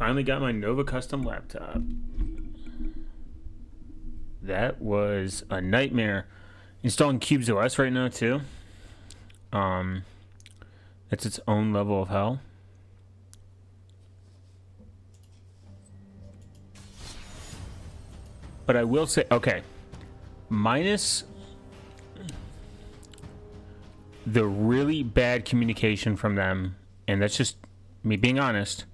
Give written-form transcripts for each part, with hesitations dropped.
Finally got my Nova Custom laptop. That was a nightmare. Installing Cubes OS right now too. It's its own level of hell. But I will say, okay, minus the really bad communication from them, and that's just me being honest.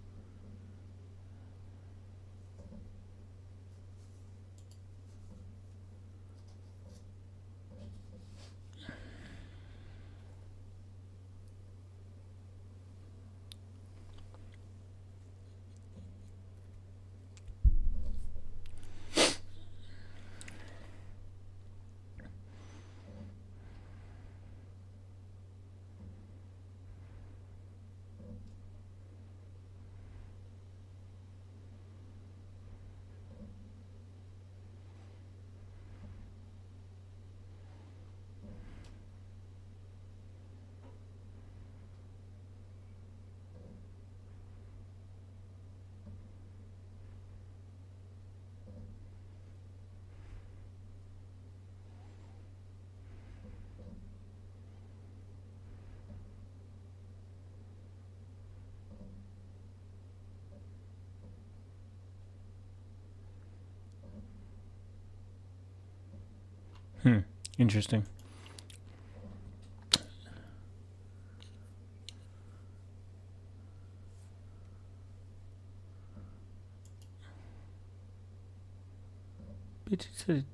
Interesting. Bitch, it said...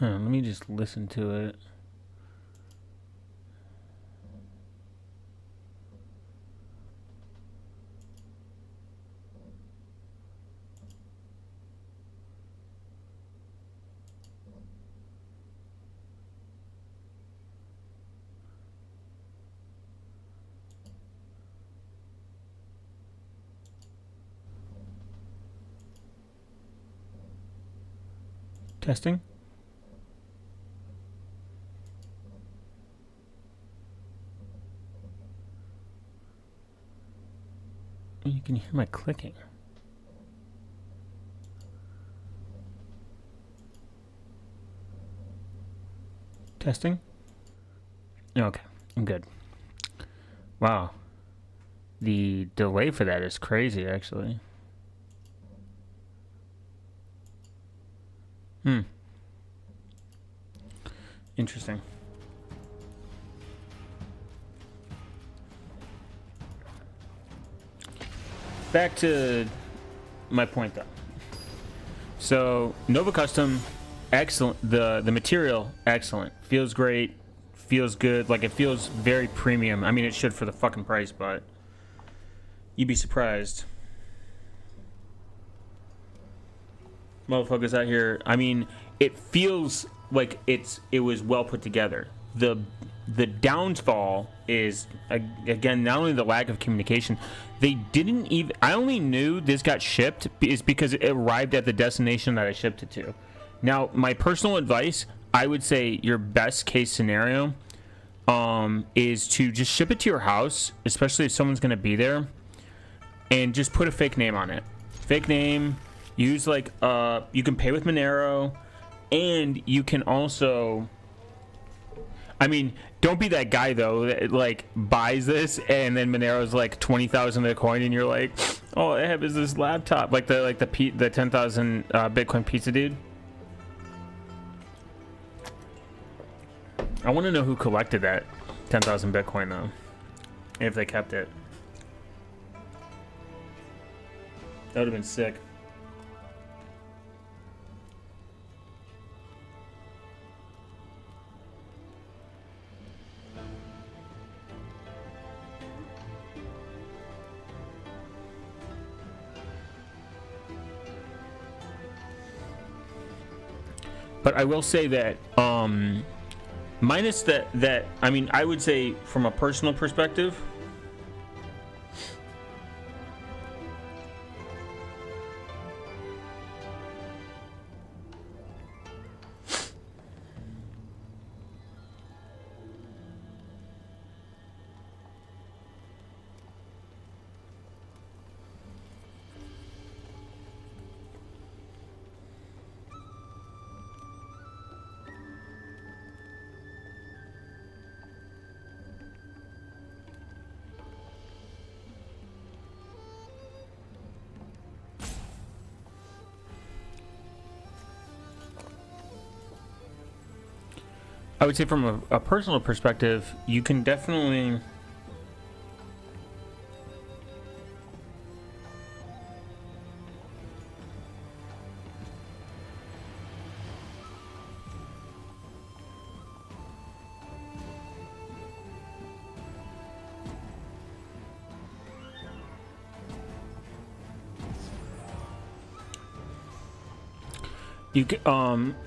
let me just listen to it. Testing. You can hear my clicking. Testing. Okay, I'm good. Wow. The delay for that is crazy, actually. Interesting. Back to my point, though. So, Nova Custom, excellent. The material, excellent. Feels great. Feels good. Like, it feels very premium. I mean, it should for the fucking price, but you'd be surprised. Motherfuckers out here, I mean, it feels like it was well put together. The downfall is, again, not only the lack of communication, they didn't even... I only knew this got shipped is because it arrived at the destination that I shipped it to. Now, my personal advice, I would say your best case scenario is to just ship it to your house, especially if someone's going to be there, and just put a fake name on it. Fake name, use like, you can pay with Monero, and you can also... I mean, don't be that guy though that like buys this and then Monero's like 20,000 a coin and you're like, all I have is this laptop, like the 10,000 Bitcoin pizza dude. I want to know who collected that 10,000 Bitcoin though, if they kept it. That would have been sick. But I will say that, minus that, I mean, I would say from a personal perspective, I would say from a personal perspective, you can definitely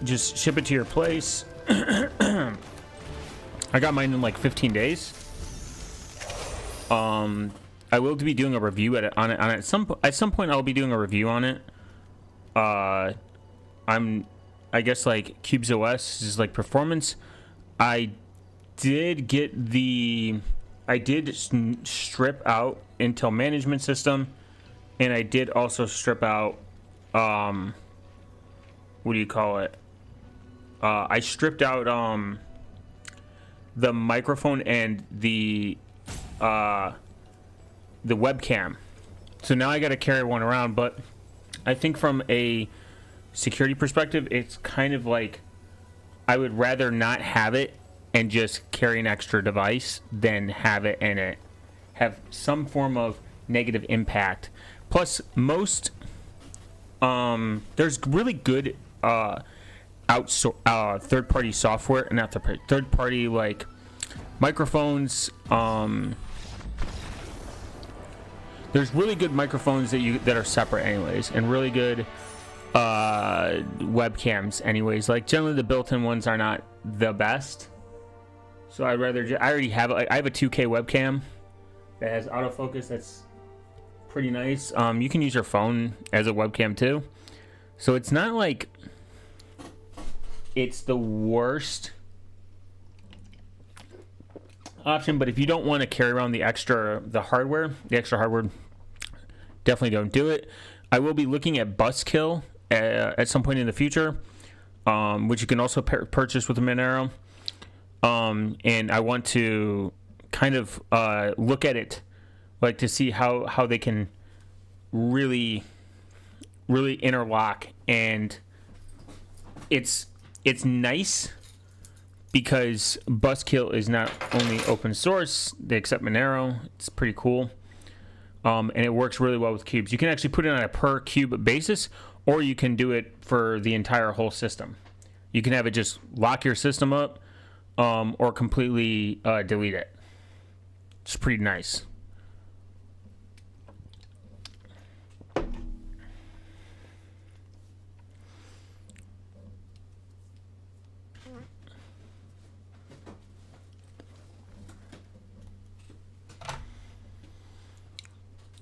just ship it to your place. I got mine in like 15 days. I will be doing a review on it at some point. I'll be doing a review on it. I guess like Cubes OS is like performance. I did strip out Intel management system, and I did also strip out what do you call it? I stripped out the microphone and the webcam. So now I got to carry one around, but I think from a security perspective, it's kind of like I would rather not have it and just carry an extra device than have it and it have some form of negative impact. Plus, most there's really good third-party software, and not third-party like microphones. There's really good microphones that are separate anyways, and really good webcams anyways. Like generally the built-in ones are not the best, so I already have I have a 2K webcam that has autofocus. That's pretty nice. You can use your phone as a webcam too, so it's not like it's the worst option. But if you don't want to carry around the extra hardware, definitely don't do it. I will be looking at Buzzkill at some point in the future, which you can also purchase with a Monero. And I want to kind of look at it, like to see how they can really interlock. And it's nice because Buzzkill is not only open source, they accept Monero. It's pretty cool. And it works really well with cubes. You can actually put it on a per cube basis, or you can do it for the entire whole system. You can have it just lock your system up, or completely delete it. It's pretty nice.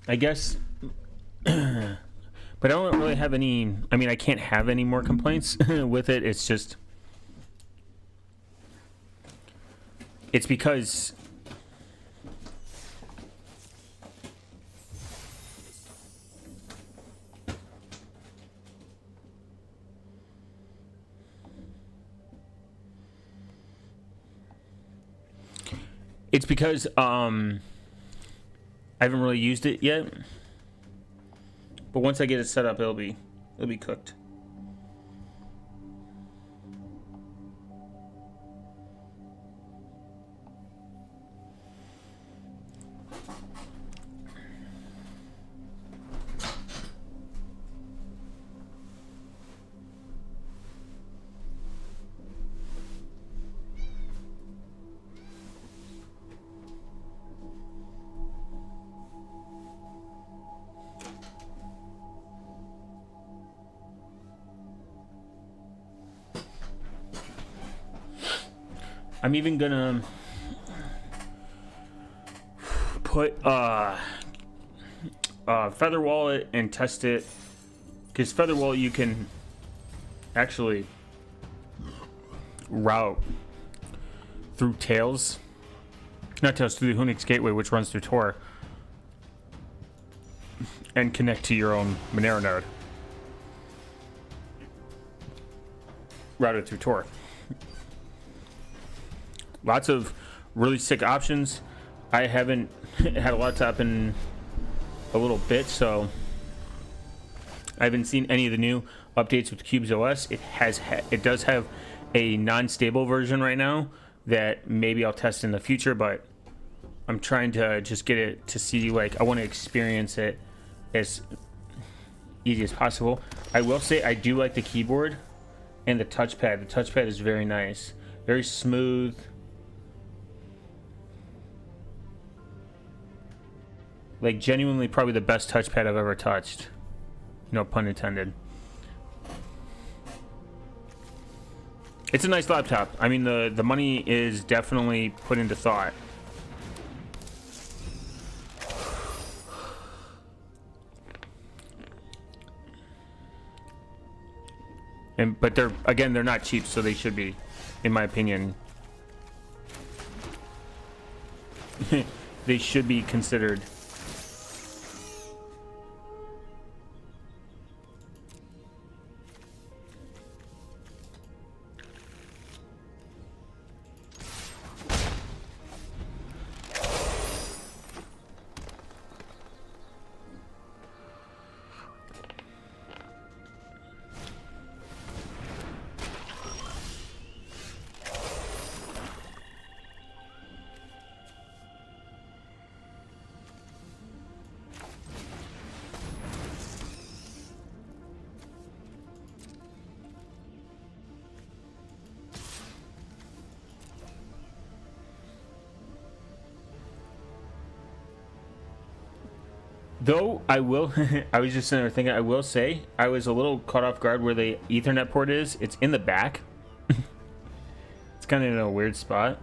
I guess, but I don't really have any. I mean, I can't have any more complaints with it. It's just, it's because I haven't really used it yet, but once I get it set up, it'll be cooked. I'm even gonna put Feather Wallet and test it, because Feather Wallet you can actually route through through the Hunix Gateway, which runs through Tor, and connect to your own Monero node routed through Tor. Lots of really sick options. I haven't had a laptop in a little bit, so I haven't seen any of the new updates with Cubes OS. It does have a non-stable version right now that maybe I'll test in the future, but I'm trying to just get it to see, like, I want to experience it as easy as possible. I will say I do like the keyboard and the touchpad. The touchpad is very nice, very smooth. Like, genuinely probably the best touchpad I've ever touched. No pun intended. It's a nice laptop. I mean, the money is definitely put into thought. But they're not cheap, so they should be, in my opinion. They should be considered. Though I will, I was just sitting there thinking, I will say, I was a little caught off guard where the Ethernet port is. It's in the back. It's kind of in a weird spot.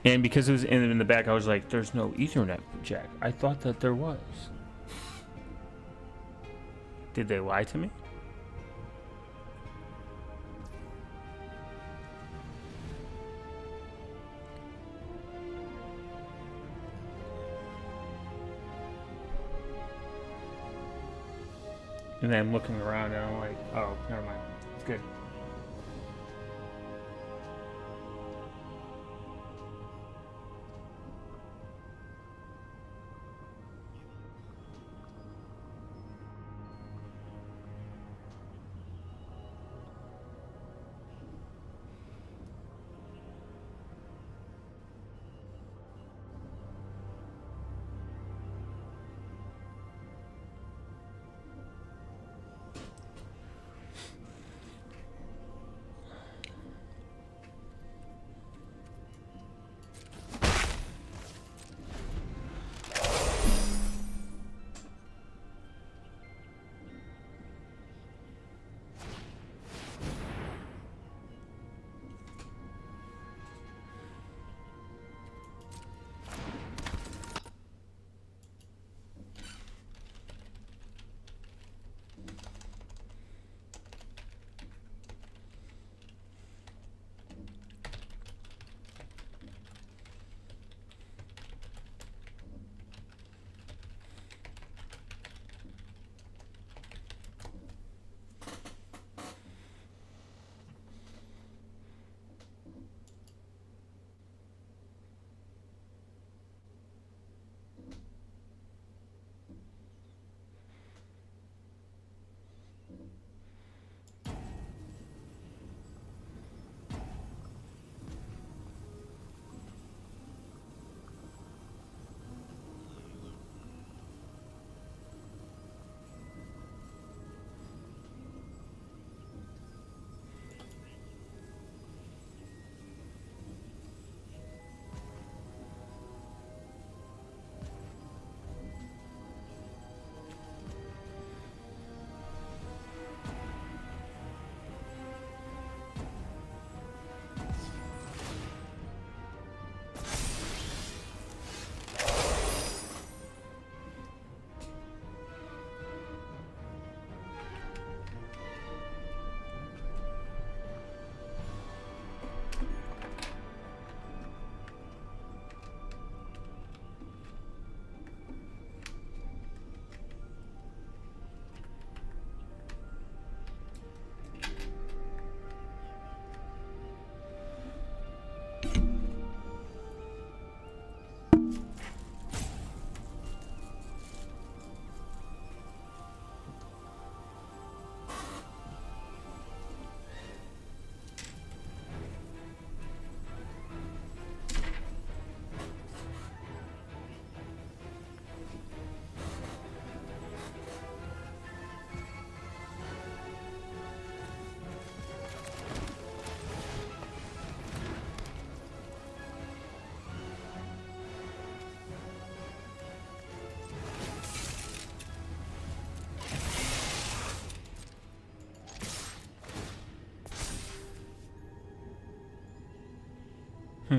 And because it was in the back, I was like, there's no Ethernet jack. I thought that there was. Did they lie to me? And then I'm looking around and I'm like, oh, never mind. It's good. Oh,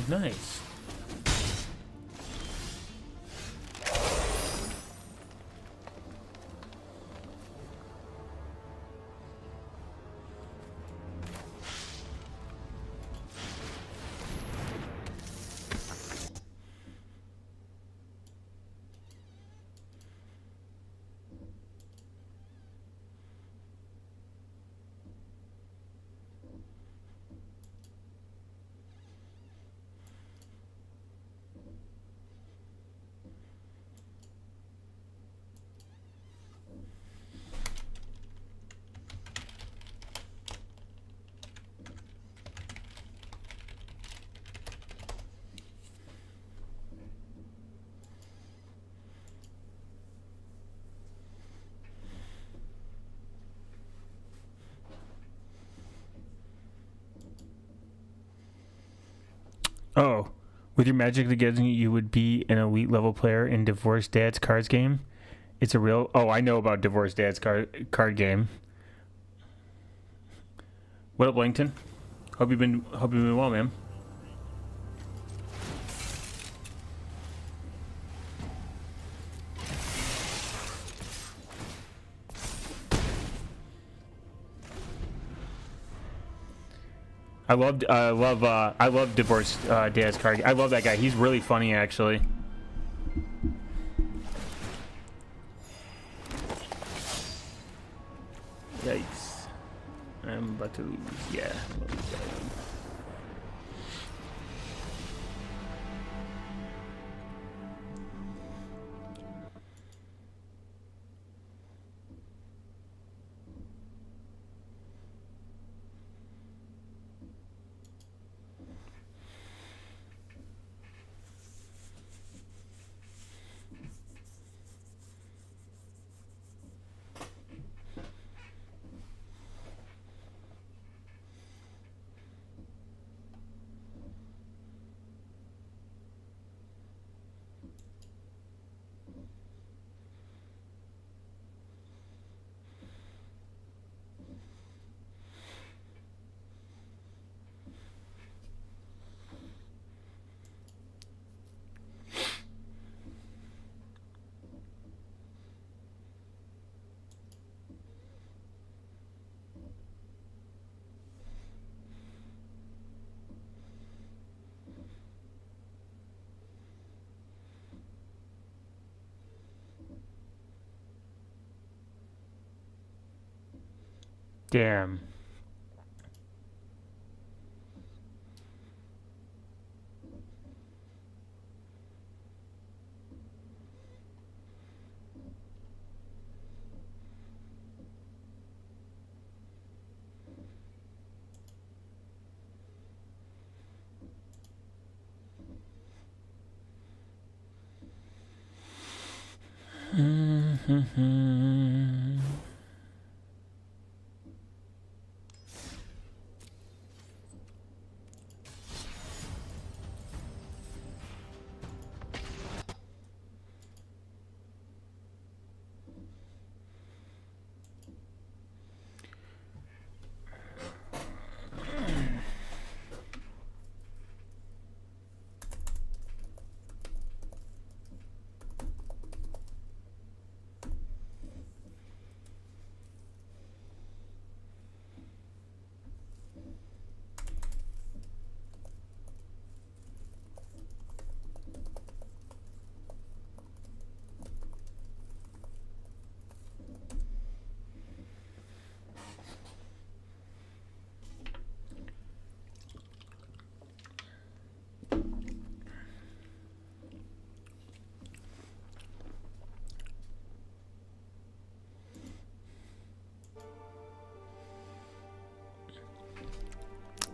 nice. Oh, with your Magic the Gathering, you would be an elite level player in Divorced Dad's cards game. It's a real. Oh, I know about Divorced Dad's card game. What up, Langton? Hope you've been well, man. I love Divorced Dad's card. I love that guy. He's really funny, actually. Yikes! I'm about to lose. Yeah. Damn.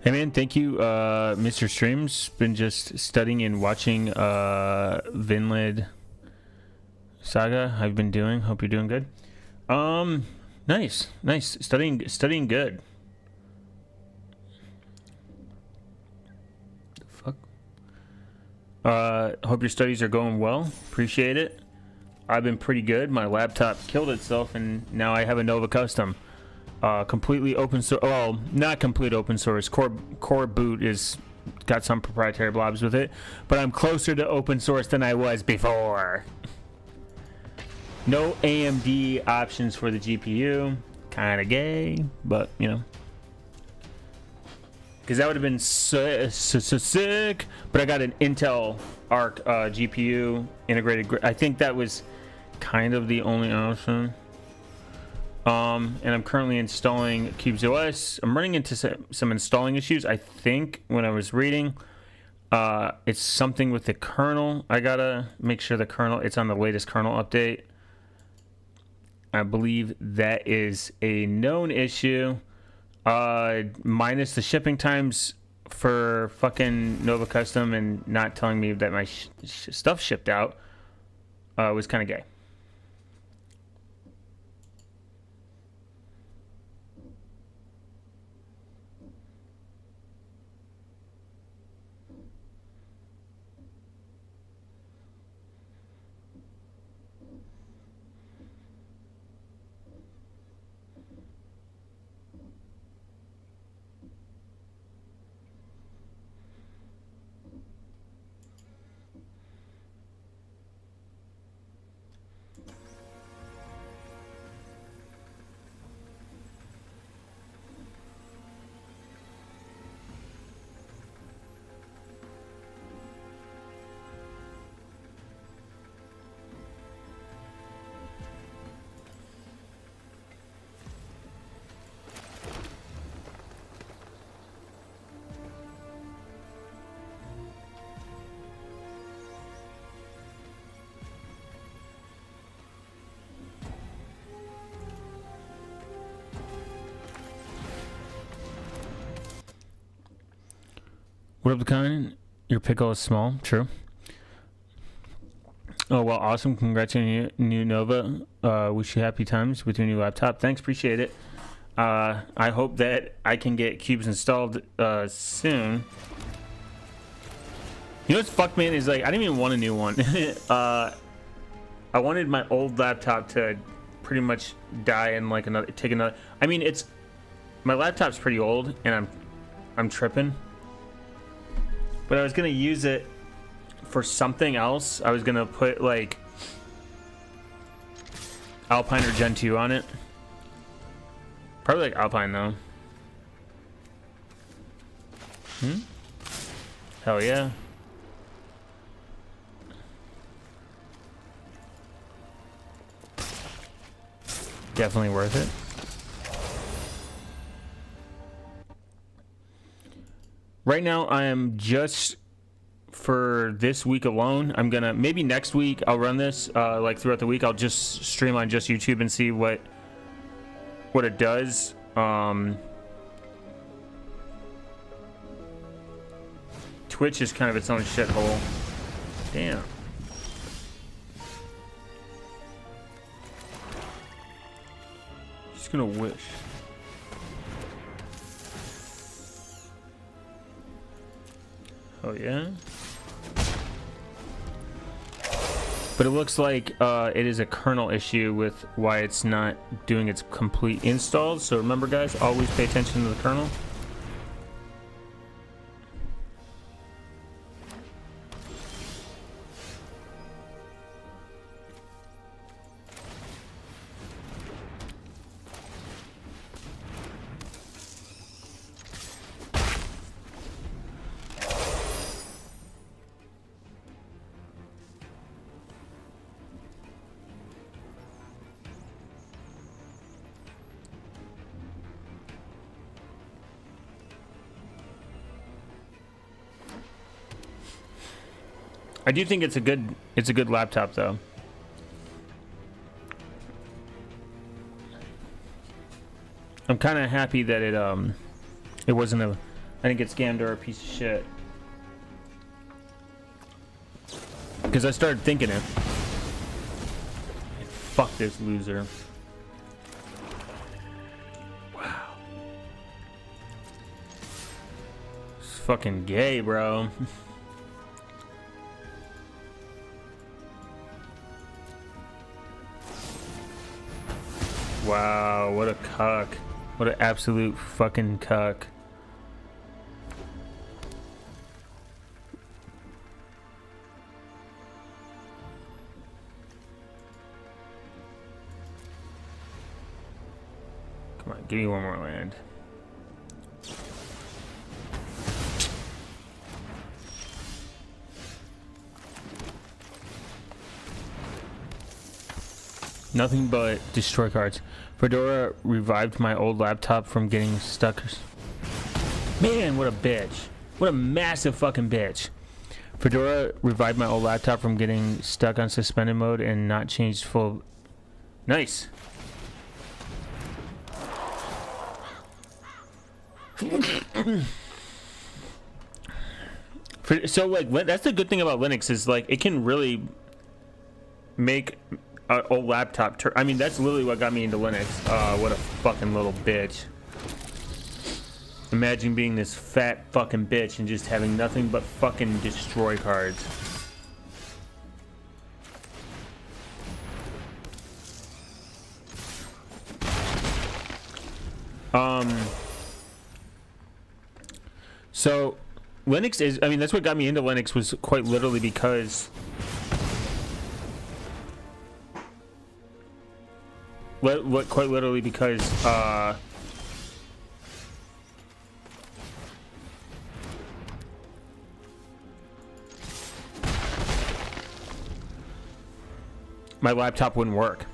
Hey man, thank you, Mr. Streams. Been just studying and watching Vinland Saga. I've been doing. Hope you're doing good. Nice. Studying good. The fuck. Hope your studies are going well. Appreciate it. I've been pretty good. My laptop killed itself, and now I have a Nova Custom. Completely open source. Well, not complete open source. Core boot is got some proprietary blobs with it, but I'm closer to open source than I was before. No AMD options for the GPU. Kind of gay, but you know, because that would have been so sick. But I got an Intel Arc GPU integrated. I think that was kind of the only option. And I'm currently installing CubesOS. I'm running into some installing issues. I think when I was reading, it's something with the kernel. I gotta make sure the kernel, it's on the latest kernel update. I believe that is a known issue. Minus the shipping times for fucking Nova Custom and not telling me that my stuff shipped out was kind of gay. What up, the kind? Your pickle is small. True. Oh, well, awesome. Congrats on your new Nova. Wish you happy times with your new laptop. Thanks. Appreciate it. I hope that I can get cubes installed soon. You know what's fucked, man, is like, I didn't even want a new one. I wanted my old laptop to pretty much die and like take another. I mean, my laptop's pretty old and I'm tripping. But I was gonna use it for something else. I was gonna put like Alpine or Gentoo on it. Probably like Alpine though. Hell yeah. Definitely worth it. Right now, I am just for this week alone. I'm gonna maybe next week I'll run this like throughout the week. I'll just stream on just YouTube and see what it does. Twitch is kind of its own shithole. Damn. Just gonna wish. Oh yeah. But it looks like it is a kernel issue with why it's not doing its complete installs. So remember, guys, always pay attention to the kernel. I do think it's a good laptop though. I'm kind of happy that it wasn't I didn't get scammed or a piece of shit. Because I started thinking it. Fuck this loser. Wow. It's fucking gay, bro. Wow, what a cuck. What an absolute fucking cuck. Come on, give me one more land. Nothing but destroy cards. Fedora revived my old laptop from getting stuck. Man, what a bitch. What a massive fucking bitch. Fedora revived my old laptop from getting stuck on suspended mode and not changed full. Nice. So like that's the good thing about Linux is like it can really make an old laptop I mean that's literally what got me into Linux. What a fucking little bitch. Imagine being this fat fucking bitch and just having nothing but fucking destroy cards. So Linux is, I mean, that's what got me into Linux was quite literally because quite literally because my laptop wouldn't work.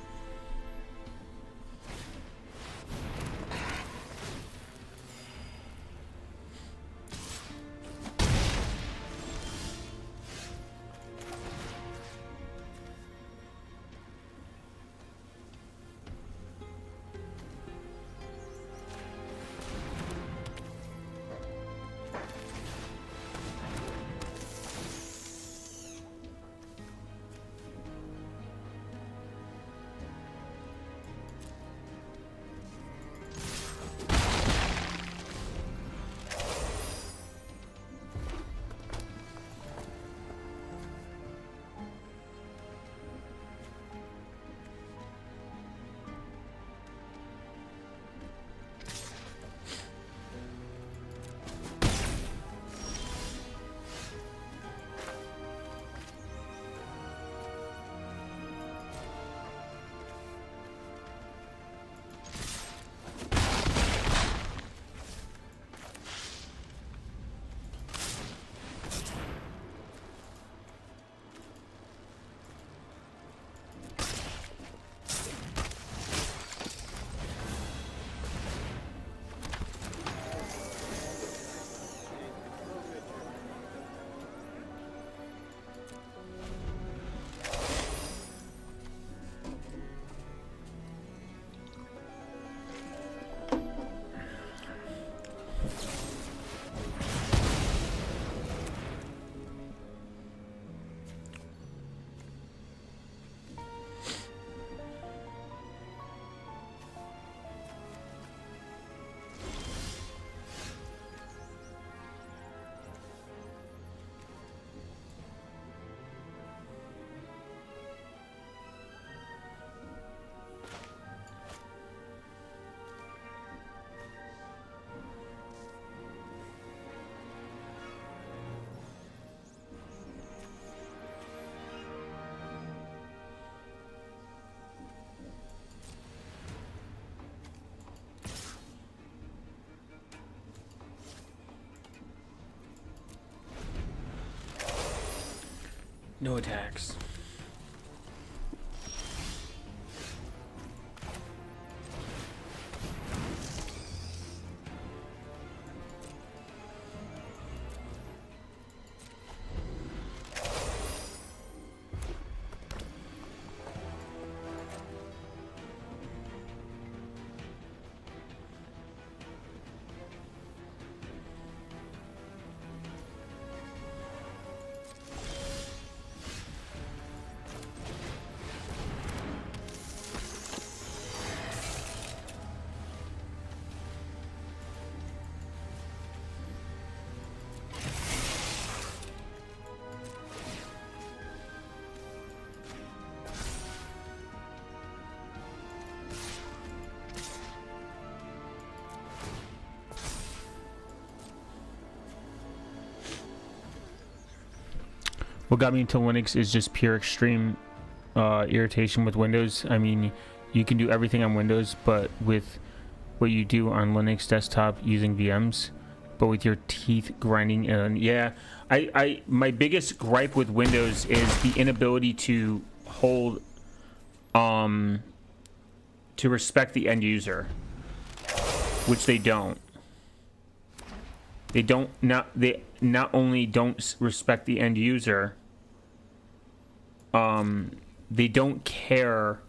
No attacks. What got me into Linux is just pure extreme irritation with Windows. I mean, you can do everything on Windows, but with what you do on Linux desktop using VMs, but with your teeth grinding. And yeah, my biggest gripe with Windows is the inability to hold, to respect the end user, which they don't. They not only don't respect the end user, they don't care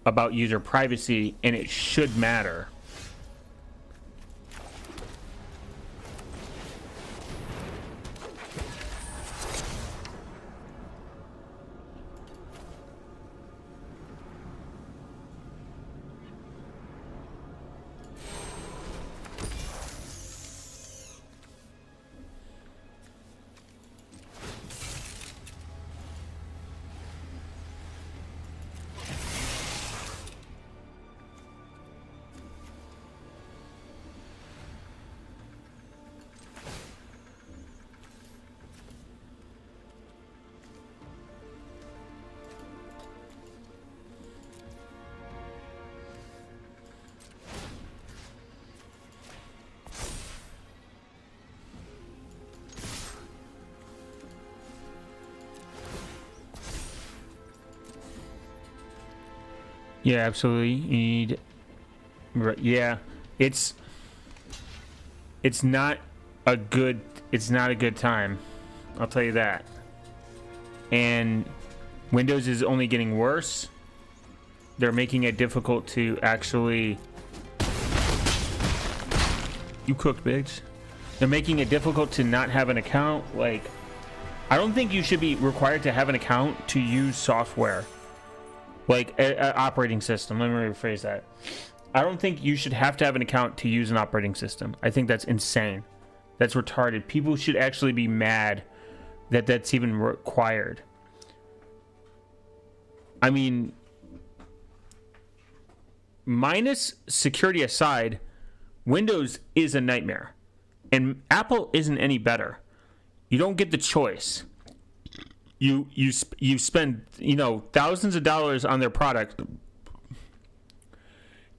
about user privacy, and it should matter. Yeah, absolutely. You need... Yeah, it's not a good time. I'll tell you that. And Windows is only getting worse. They're making it difficult to actually... You cooked, Biggs. They're making it difficult to not have an account. Like, I don't think you should be required to have an account to use software. Like, an operating system. Let me rephrase that. I don't think you should have to have an account to use an operating system. I think that's insane. That's retarded. People should actually be mad that that's even required. I mean, minus security aside, Windows is a nightmare. And Apple isn't any better. You don't get the choice. You spend, thousands of dollars on their product,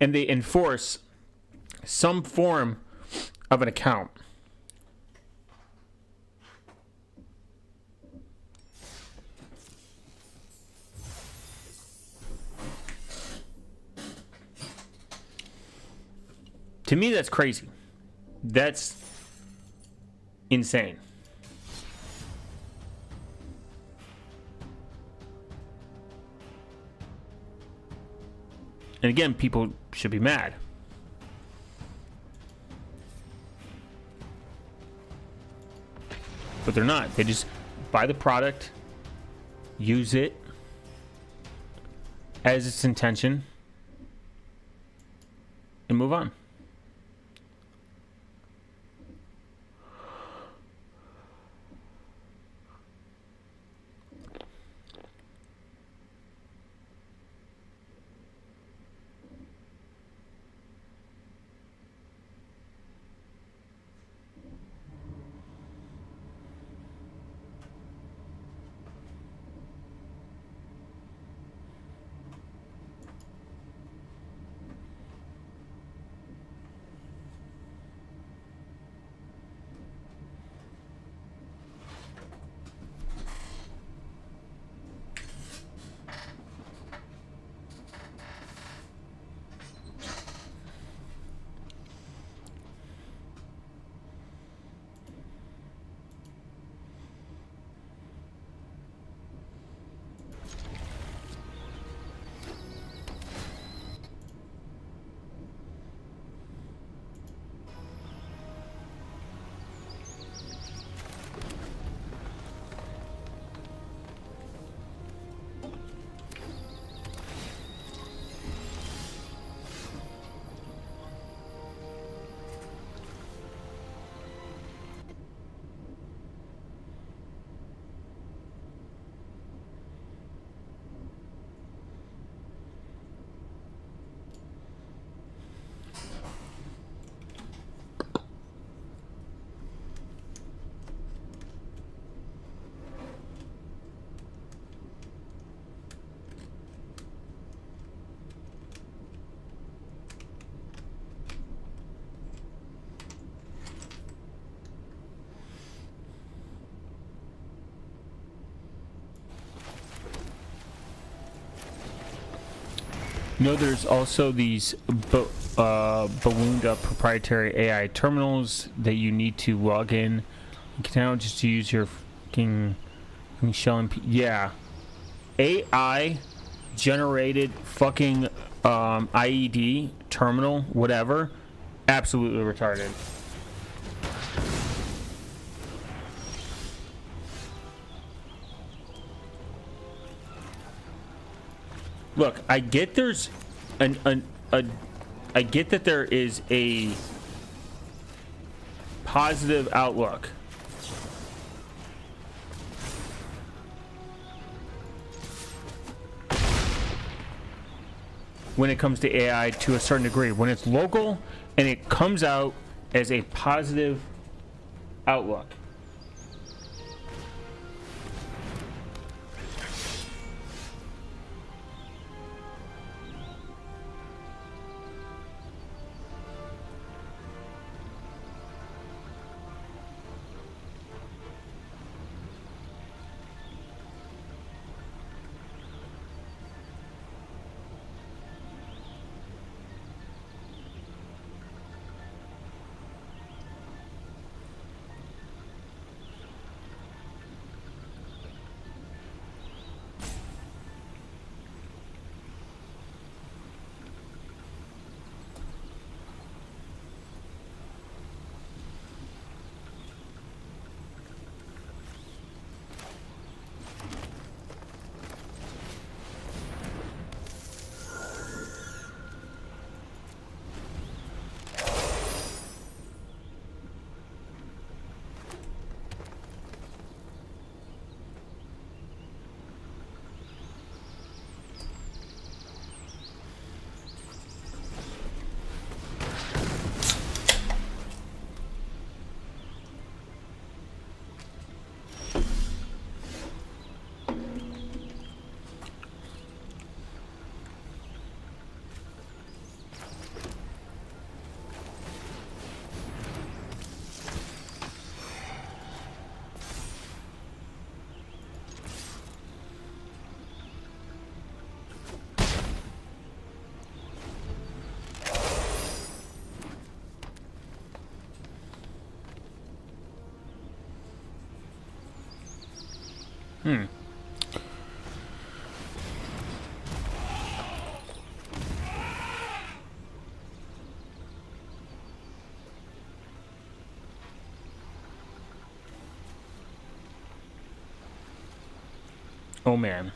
and they enforce some form of an account. To me, that's crazy. That's insane. And again, people should be mad. But they're not. They just buy the product, use it as its intention, and move on. There's also these ballooned up proprietary AI terminals that you need to log in. You can now just use your fucking shell and yeah, AI generated fucking IED terminal, whatever. Absolutely retarded. Look, I get there's I get that there is a positive outlook. When it comes to AI to a certain degree, when it's local and it comes out as a positive outlook. Oh man.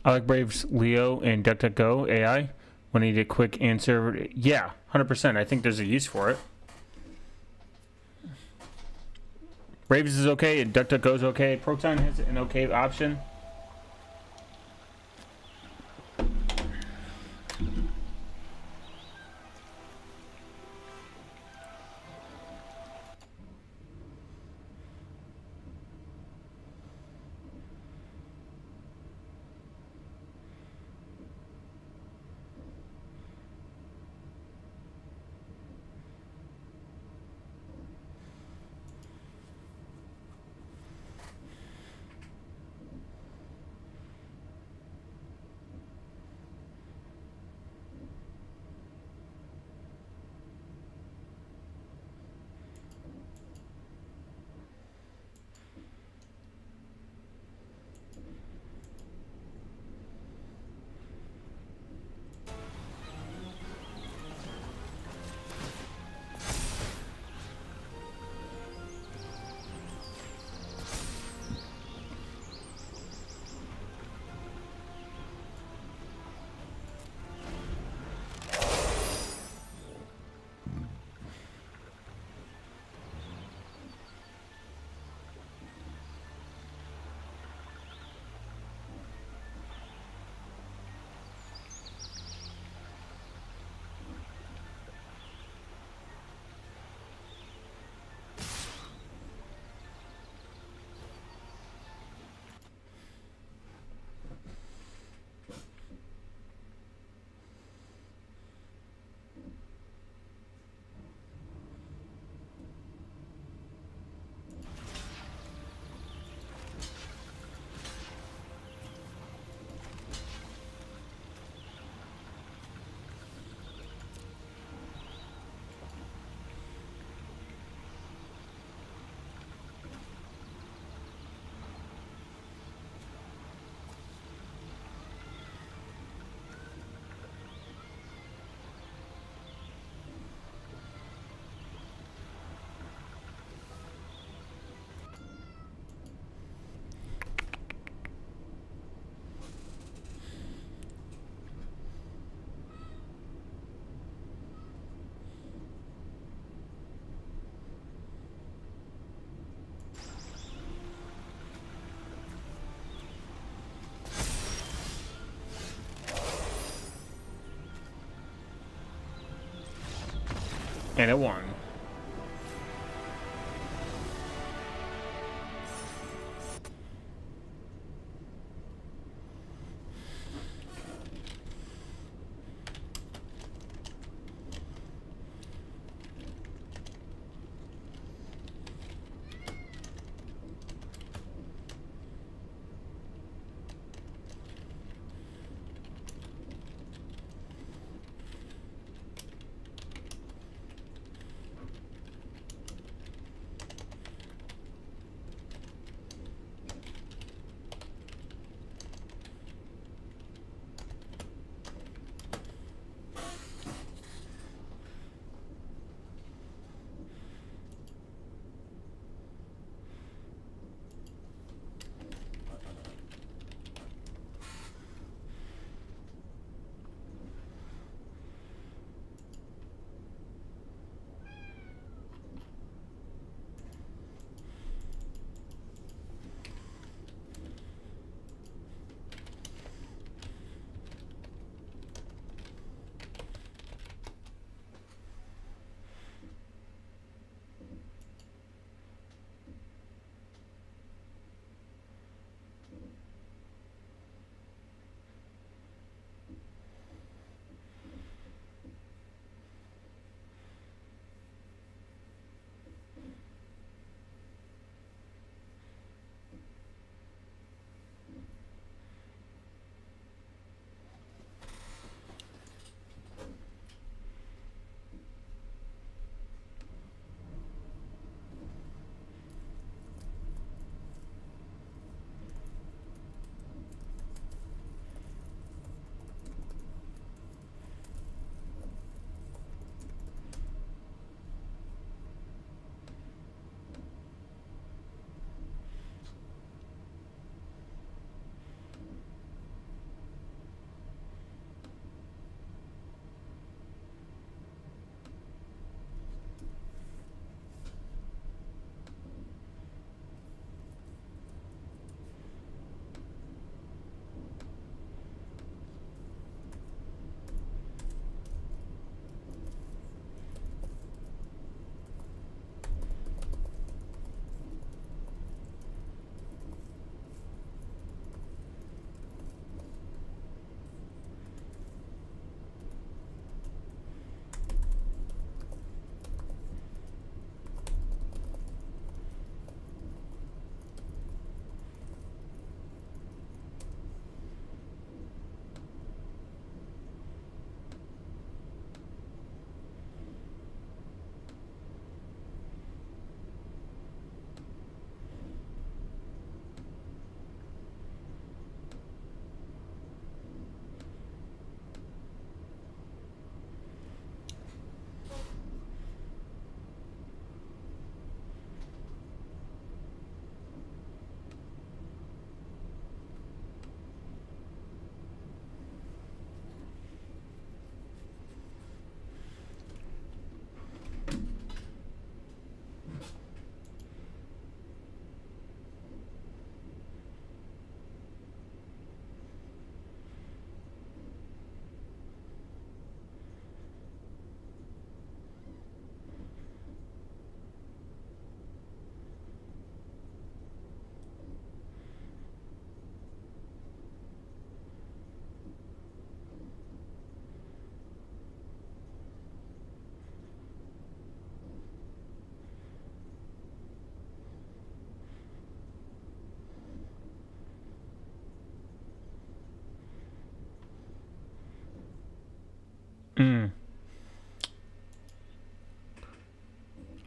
I like Braves Leo and DuckDuckGo AI. When I need a quick answer, yeah, 100%. I think there's a use for it. Braves is okay, and DuckDuckGo is okay. Proton has an okay option. And it won.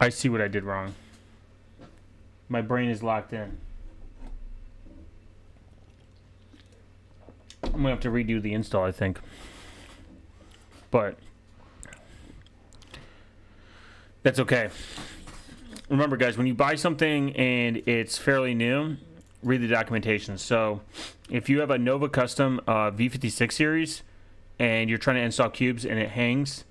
I see what I did wrong. My brain is locked in. I'm gonna have to redo the install, I think. But that's okay. Remember, guys, when you buy something and it's fairly new, read the documentation. So if you have a Nova Custom V56 series and you're trying to install cubes and it hangs,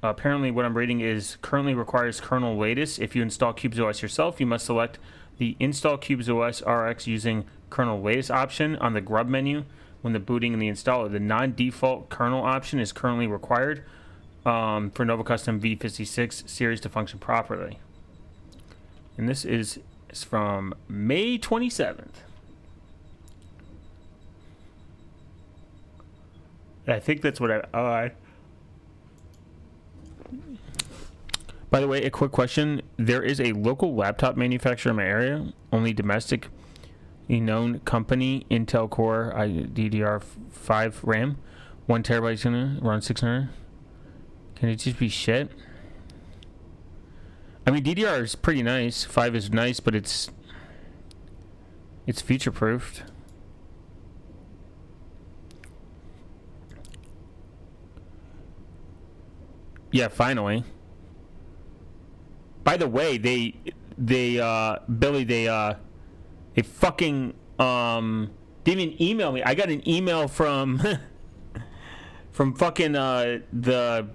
apparently what I'm reading is currently requires kernel latest. If you install Cubes OS yourself, you must select the Install Cubes OS RX using kernel latest option on the grub menu when the booting in the installer. The non-default kernel option is currently required for Nova Custom V56 series to function properly. And this is from May 27th. I think that's what I... By the way, a quick question. There is a local laptop manufacturer in my area, only domestic, a known company, Intel Core DDR5 RAM, 1 terabyte, around 600. Can it just be shit? I mean, DDR is pretty nice. 5 is nice, but it's future-proofed. Yeah, finally. By the way, they fucking didn't even email me. I got an email from from fucking the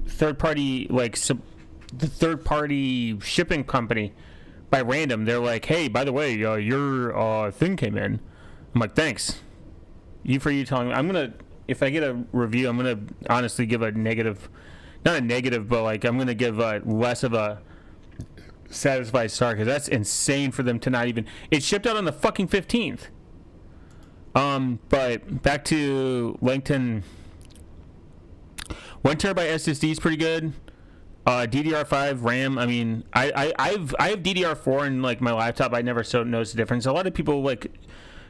third party, like the third party shipping company by random. They're like, hey, by the way, your thing came in. I'm like, thanks. You telling me. I'm gonna, if I get a review, I'm gonna honestly give a negative. Not a negative, but like I'm going to give less of a satisfied star because that's insane for them to not even... It shipped out on the fucking 15th. But back to Langton. 1 terabyte SSD is pretty good. DDR5 RAM. I mean, I have DDR4 in like my laptop. I never noticed the difference. A lot of people like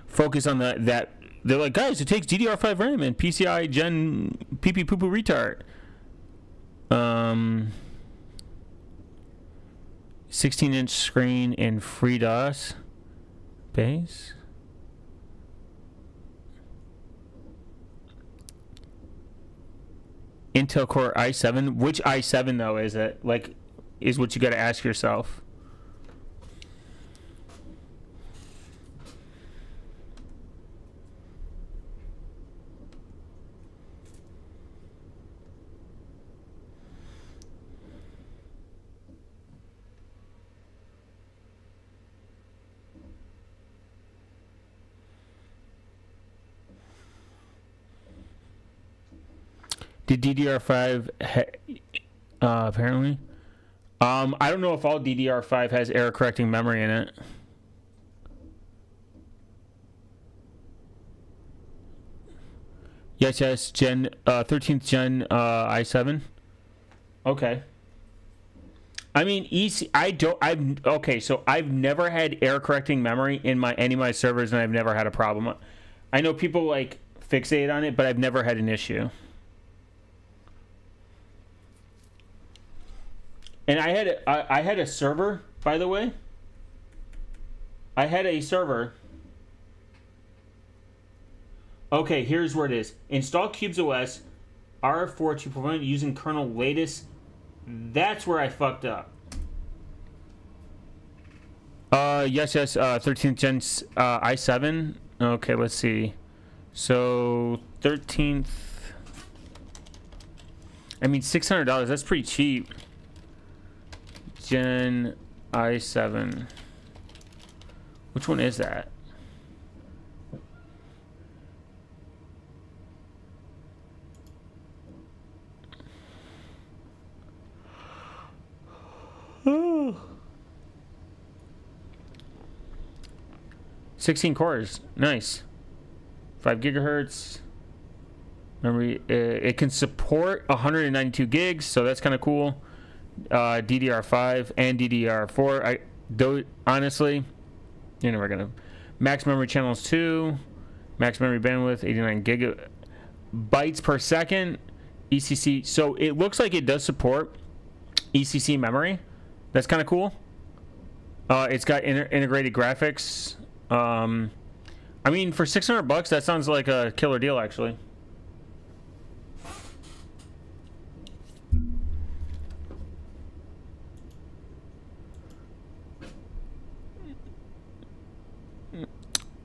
focus on that. They're like, guys, it takes DDR5 RAM and PCI Gen PP poo poo retard. 16-inch screen and FreeDOS base. Intel Core i7. Which i7 though is it? Like, is what you got to ask yourself. Did DDR5 apparently? I don't know if all DDR5 has error correcting memory in it. Yes, 13th gen i7. Okay. I mean, okay, so I've never had error correcting memory in any of my servers, and I've never had a problem. I know people like fixate on it, but I've never had an issue. And I had a server, by the way. I had a server. Okay, here's where it is. Install Cubes OS R4 to prevent using kernel latest. That's where I fucked up. Yes, 13th gen i7. Okay, let's see. So 13th. I mean, $600. That's pretty cheap. Gen i7. Which one is that? Oh. 16 cores. Nice. 5 gigahertz. Memory. It can support 192 gigs, so that's kind of cool. DDR5 and DDR4. Honestly, you're never gonna. Max memory channels 2. Max memory bandwidth 89 gigabytes per second. ECC. So it looks like it does support ECC memory. That's kind of cool. It's got integrated graphics. I mean, for $600, that sounds like a killer deal, actually.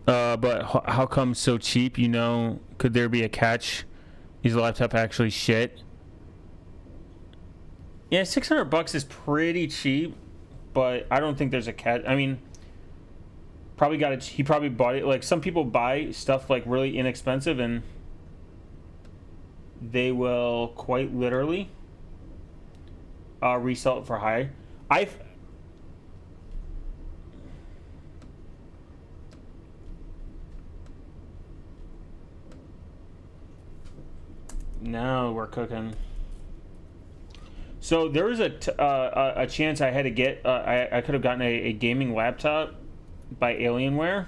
But how come so cheap? You know, could there be a catch? Is the laptop actually shit? Yeah, $600 is pretty cheap, but I don't think there's a catch. I mean, probably got it. He probably bought it. Like, some people buy stuff like really inexpensive, and they will quite literally resell it for high. Now we're cooking. So there was a chance I had to get. I could have gotten a gaming laptop by Alienware.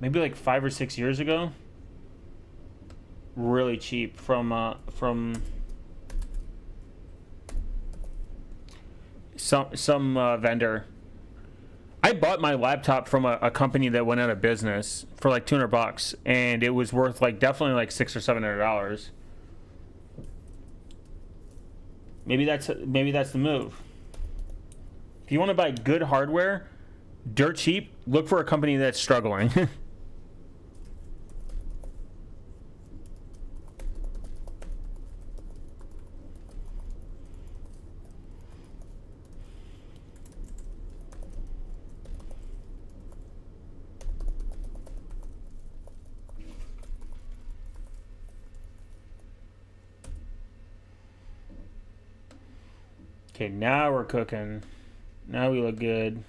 Maybe like 5 or 6 years ago. Really cheap from some vendor. I bought my laptop from a company that went out of business for like $200, and it was worth like definitely like $600 or $700. Maybe that's the move. If you want to buy good hardware, dirt cheap, look for a company that's struggling. Okay, now we're cooking. Now we look good.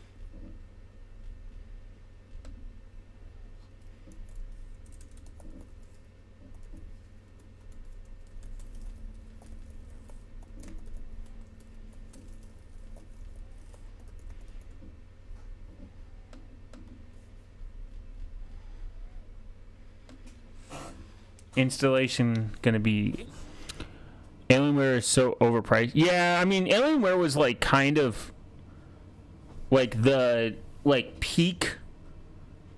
Installation gonna be... Alienware is so overpriced. Yeah, I mean, Alienware was like kind of like the peak,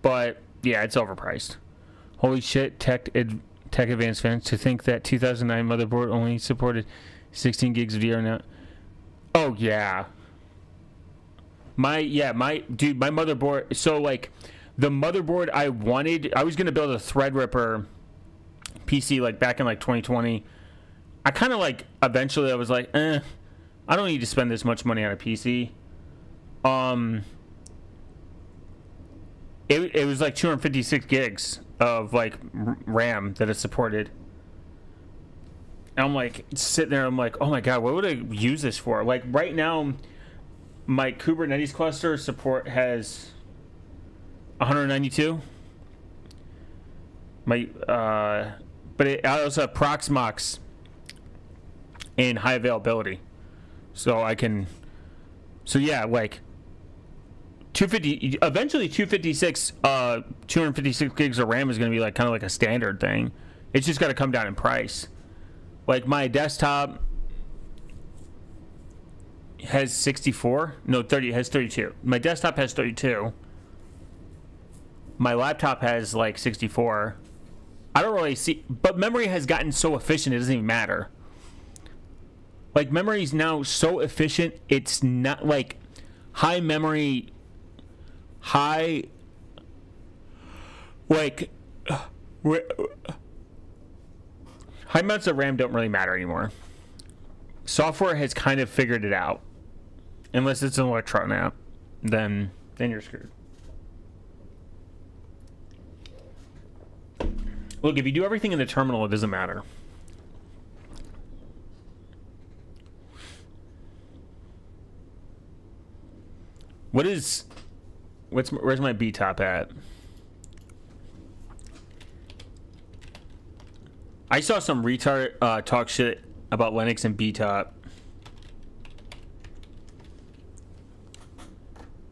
but yeah, it's overpriced. Holy shit, Tech Advanced fans, to think that 2009 motherboard only supported 16 gigs of DDR now. Oh yeah. My motherboard. So like the motherboard I was gonna build a Threadripper PC like back in like 2020. I kind of like, eventually I was like, I don't need to spend this much money on a PC. It was like 256 gigs of like RAM that it supported. And I'm like sitting there, I'm like, oh my God, what would I use this for? Like right now, my Kubernetes cluster support has 192. But I also have Proxmox in high availability, so I can. So yeah, like 250. Eventually, 256 gigs of RAM is going to be like kind of like a standard thing. It's just got to come down in price. Like my desktop has 64. No, 30. It has 32. My desktop has 32. My laptop has like 64. I don't really see, but memory has gotten so efficient it doesn't even matter. Like, memory is now so efficient, it's not like high memory, high, like, high amounts of RAM don't really matter anymore. Software has kind of figured it out. Unless it's an Electron app, then you're screwed. Look, if you do everything in the terminal, it doesn't matter. Where's my B-top at? I saw some retard talk shit about Linux and B-top.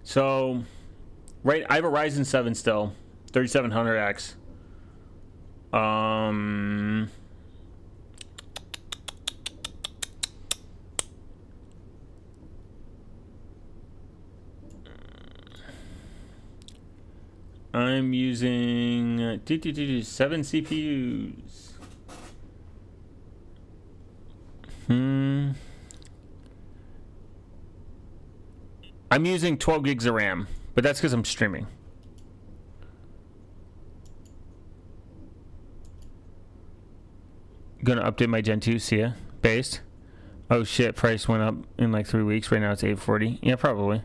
So, right, I have a Ryzen 7 still, 3700X. I'm using 7 CPUs. I'm using 12 gigs of RAM, but that's because I'm streaming. Gonna update my Gentoo, see ya. Based. Oh shit, price went up in like 3 weeks. Right now it's $840. Yeah, probably.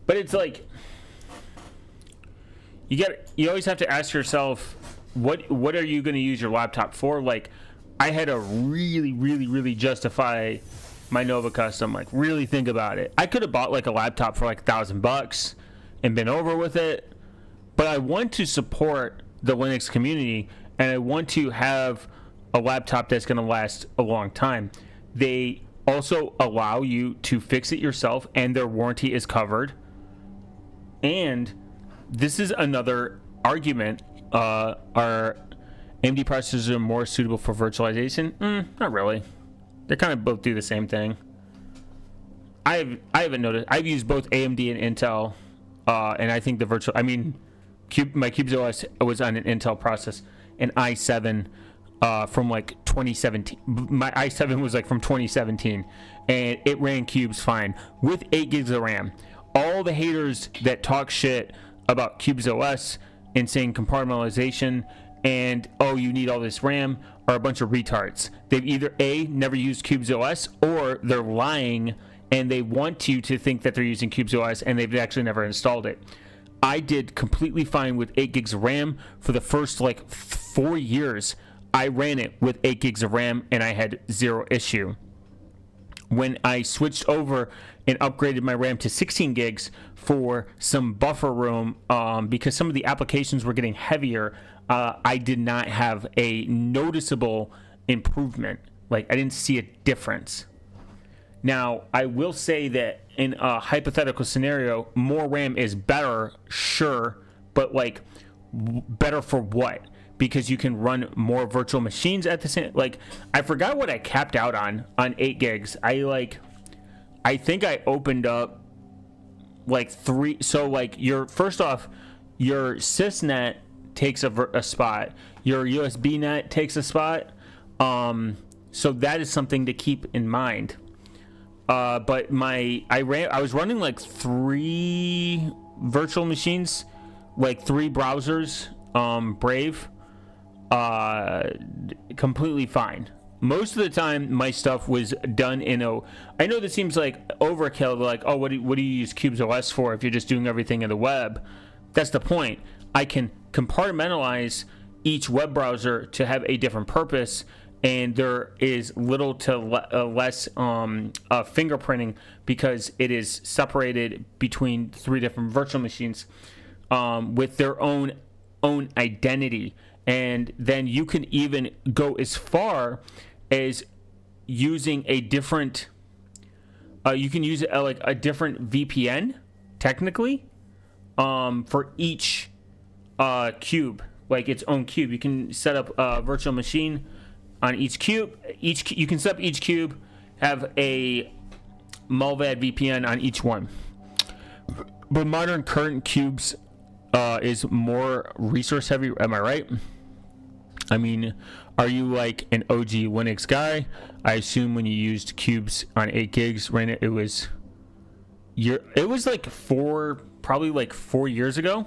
But it's like, you always have to ask yourself, what are you going to use your laptop for? Like, I had to really justify my Nova Custom. Like, really think about it. I could have bought like a laptop for like $1,000 and been over with it. But I want to support the Linux community, and I want to have a laptop that's going to last a long time. They also allow you to fix it yourself, and their warranty is covered. And this is another argument. Are AMD processors more suitable for virtualization? Not really. They kind of both do the same thing. I haven't noticed. I've used both AMD and Intel, and I think my Cubes OS was on an Intel process, an i7 from like 2017. My i7 was like from 2017, and it ran Cubes fine with 8 gigs of RAM. All the haters that talk shit about Cubes OS and saying compartmentalization and, oh, you need all this RAM are a bunch of retards. They've either A, never used Cubes OS, or they're lying and they want you to think that they're using Cubes OS and they've actually never installed it. I did completely fine with 8 gigs of RAM for the first like 4 years. I ran it with 8 gigs of RAM and I had zero issue. When I switched over and upgraded my RAM to 16 gigs for some buffer room, because some of the applications were getting heavier, I did not have a noticeable improvement. Like, I didn't see a difference. Now, I will say that in a hypothetical scenario, more RAM is better, sure, but like, better for what? Because you can run more virtual machines at the same. Like, I forgot what I capped out on 8 gigs. I think I opened up like 3. So like, first off, your sysnet takes a spot. Your USB net takes a spot. So that is something to keep in mind. But I was running like 3 virtual machines, like 3 browsers, Brave. Completely fine. Most of the time my stuff was done I know this seems like overkill, like, oh, what do you use Cubes OS for if you're just doing everything in the web? That's the point. I can compartmentalize each web browser to have a different purpose, and there is little to less fingerprinting because it is separated between 3 different virtual machines with their own identity. And then you can even go as far as using a different, you can use like a different VPN, technically, for each cube, like its own cube. You can set up a virtual machine on each cube. You can set up each cube, have a Mulvad VPN on each one. But modern current cubes is more resource heavy. Am I right? I mean, are you like an OG Linux guy? I assume when you used cubes on 8 gigs, ran it was like probably like 4 years ago.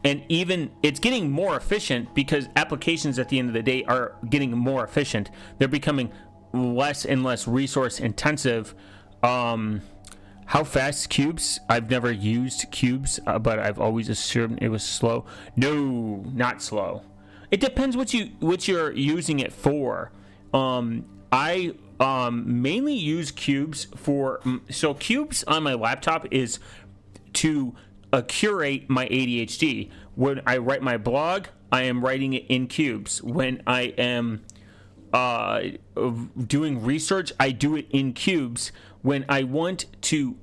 And even it's getting more efficient because applications at the end of the day are getting more efficient. They're becoming less and less resource intensive. How fast cubes? I've never used cubes, but I've always assumed it was slow. No, not slow. It depends what you're using it for. I mainly use cubes for. So cubes on my laptop is to curate my ADHD. When I write my blog, I am writing it in cubes. When I am doing research, I do it in cubes. When I want to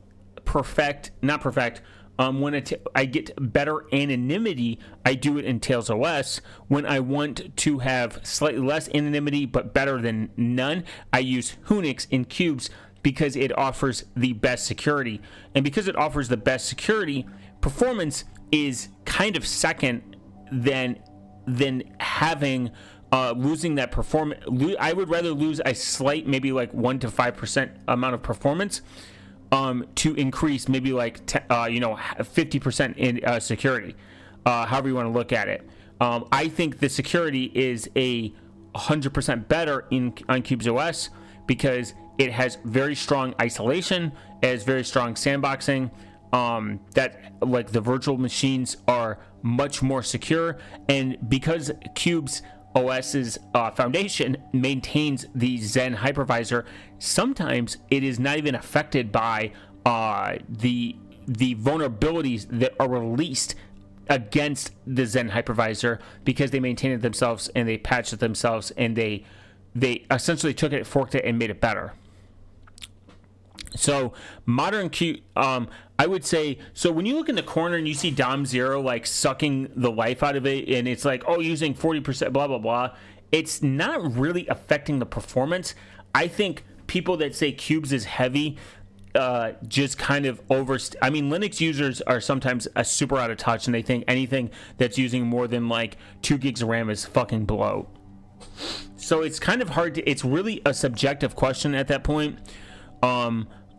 When I get better anonymity, I do it in Tails OS. When I want to have slightly less anonymity but better than none, I use Hunix in Cubes because it offers the best security. And because it offers the best security, performance is kind of second than having losing that performance. I would rather lose a slight, maybe like 1 to 5% amount of performance to increase maybe like 50% in security, however you want to look at it. I think the security is 100% better on Cubes OS because it has very strong isolation, it has very strong sandboxing. That like the virtual machines are much more secure, and because Cubes OS's foundation maintains the Zen hypervisor, sometimes it is not even affected by the vulnerabilities that are released against the Zen hypervisor because they maintain it themselves and they patched it themselves, and they essentially took it, forked it, and made it better. So modern Q, I would say, so when you look in the corner and you see Dom Zero like sucking the life out of it, and it's like, oh, using 40%, blah blah blah, it's not really affecting the performance. I think people that say Cubes is heavy just kind of I mean, Linux users are sometimes super out of touch, and they think anything that's using more than like 2 gigs of RAM is fucking bloat. So it's kind of hard to, it's really a subjective question at that point.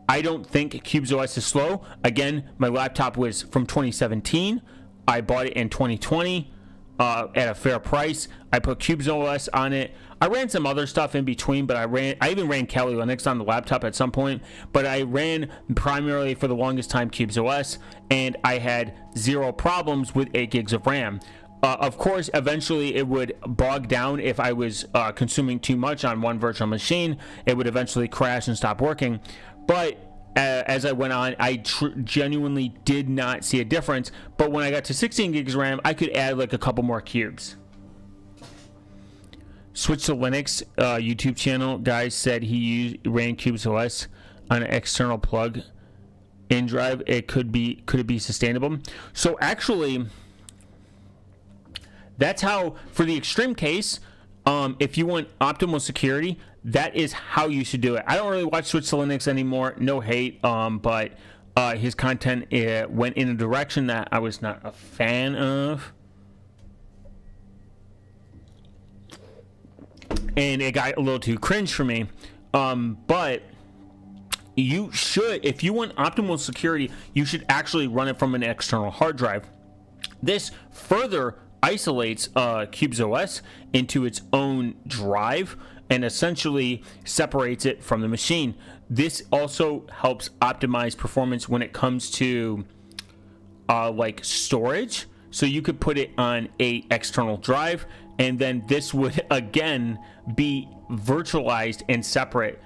I don't think Cubes OS is slow. Again, my laptop was from 2017. I bought it in 2020 at a fair price. I put Cubes OS on it. I ran some other stuff in between, but I even ran Kali Linux on the laptop at some point. But I ran primarily for the longest time Cubes OS, and I had 0 problems with 8 gigs of RAM. Of course, eventually it would bog down if I was consuming too much on one virtual machine. It would eventually crash and stop working. But as I went on, I genuinely did not see a difference. But when I got to 16 gigs RAM, I could add like a couple more cubes. Switch to Linux YouTube channel guy said he ran Cubes OS on an external plug-in drive. Could it be sustainable? So actually, that's how, for the extreme case, if you want optimal security, that is how you should do it. I don't really watch Switch to Linux anymore. No hate, but his content went in a direction that I was not a fan of. And it got a little too cringe for me. But you should, if you want optimal security, you should actually run it from an external hard drive. This further isolates Cubes OS into its own drive and essentially separates it from the machine. This also helps optimize performance when it comes to like storage. So you could put it on a external drive, and then this would again be virtualized and separate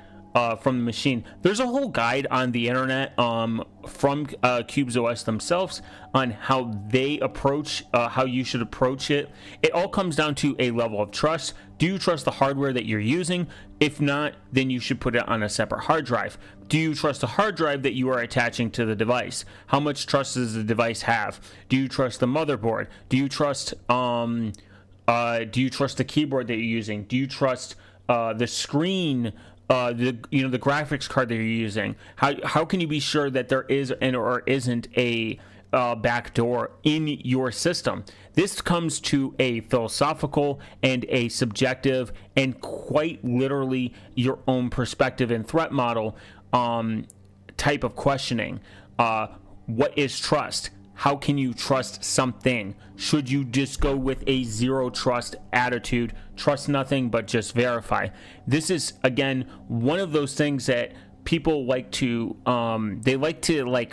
from the machine. There's a whole guide on the internet from Cubes OS themselves on how they approach, how you should approach it. It all comes down to a level of trust. Do you trust the hardware that you're using? If not, then you should put it on a separate hard drive. Do you trust the hard drive that you are attaching to the device? How much trust does the device have? Do you trust the motherboard? Do you trust the keyboard that you're using? Do you trust the screen? The graphics card that you're using. How can you be sure that there is or isn't a backdoor in your system? This comes to a philosophical and a subjective and quite literally your own perspective and threat model type of questioning. What is trust? How can you trust something? Should you just go with a zero trust attitude? Trust nothing but just verify. This is, again, one of those things that people like to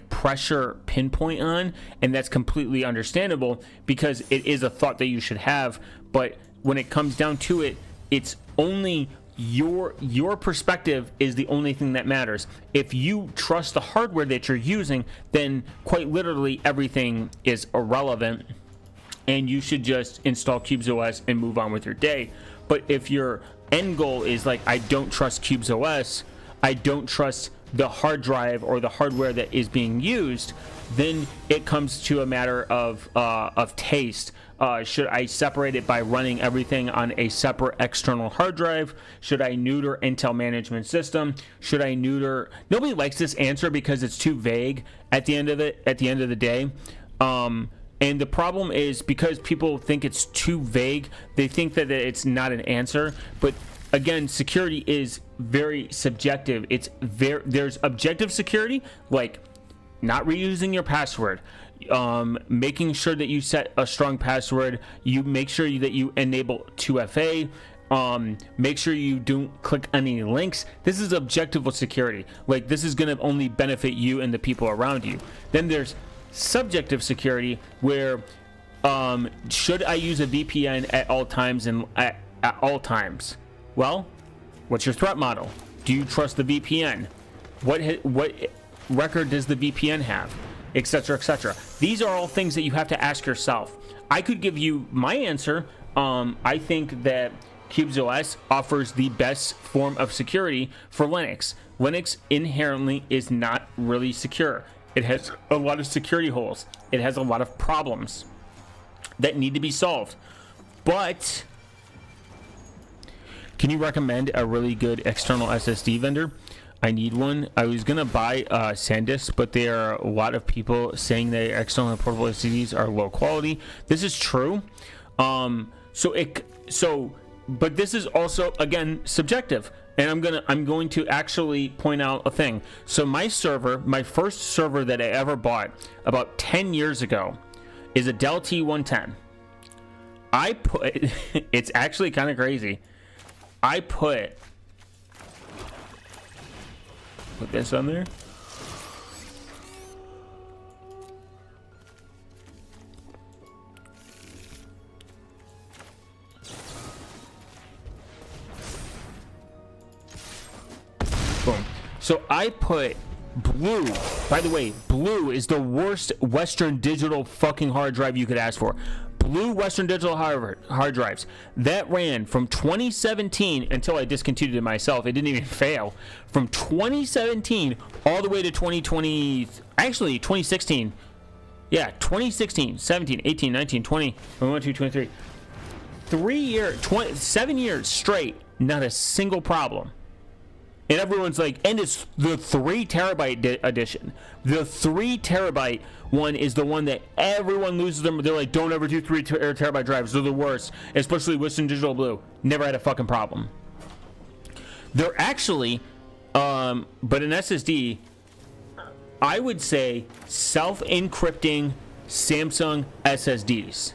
pressure pinpoint on, and that's completely understandable because it is a thought that you should have. But when it comes down to it, it's only your perspective is the only thing that matters. If you trust the hardware that you're using, then quite literally everything is irrelevant, and you should just install Cubes OS and move on with your day. But if your end goal is like, I don't trust Cubes OS, I don't trust the hard drive or the hardware that is being used, then it comes to a matter of taste. Should I separate it by running everything on a separate external hard drive? Should I neuter Intel management system? Should I neuter? Nobody likes this answer because it's too vague at the end of the day. And the problem is because people think it's too vague, they think that it's not an answer. But again, security is very subjective. There's objective security, like not reusing your password, making sure that you set a strong password, you make sure that you enable 2FA, make sure you don't click any links. This is objective security. Like, this is going to only benefit you and the people around you. Then there's subjective security, where should I use a VPN at all times and at all times? Well, what's your threat model? Do you trust the VPN? What record does the VPN have? Etc., etc. These are all things that you have to ask yourself. I could give you my answer. I think that CubesOS offers the best form of security for Linux. Linux inherently is not really secure. It has a lot of security holes. It has a lot of problems that need to be solved. But can you recommend a really good external SSD vendor? I need one. I was gonna buy SanDisk, but there are a lot of people saying that external and portable SSDs are low quality. This is true. But this is also, again, subjective. And I'm going to actually point out a thing. So my first server that I ever bought about 10 years ago is a Dell T110. It's actually kind of crazy. Put this on there. Boom. So I put Blue. By the way, Blue is the worst Western Digital fucking hard drive you could ask for. Blue Western Digital hard drives that ran from 2017 until I discontinued it myself. It didn't even fail. From 2017 all the way to 2020, actually 2016. Yeah, 2016, 17, 18, 19, 20, 21, 22, 23. 7 years straight, not a single problem. And everyone's like, and it's the 3 terabyte edition. The 3 terabyte one is the one that everyone loses them. They're like, don't ever do 3 terabyte drives. They're the worst, especially Western Digital Blue. Never had a fucking problem. They're actually, but an SSD, I would say self-encrypting Samsung SSDs.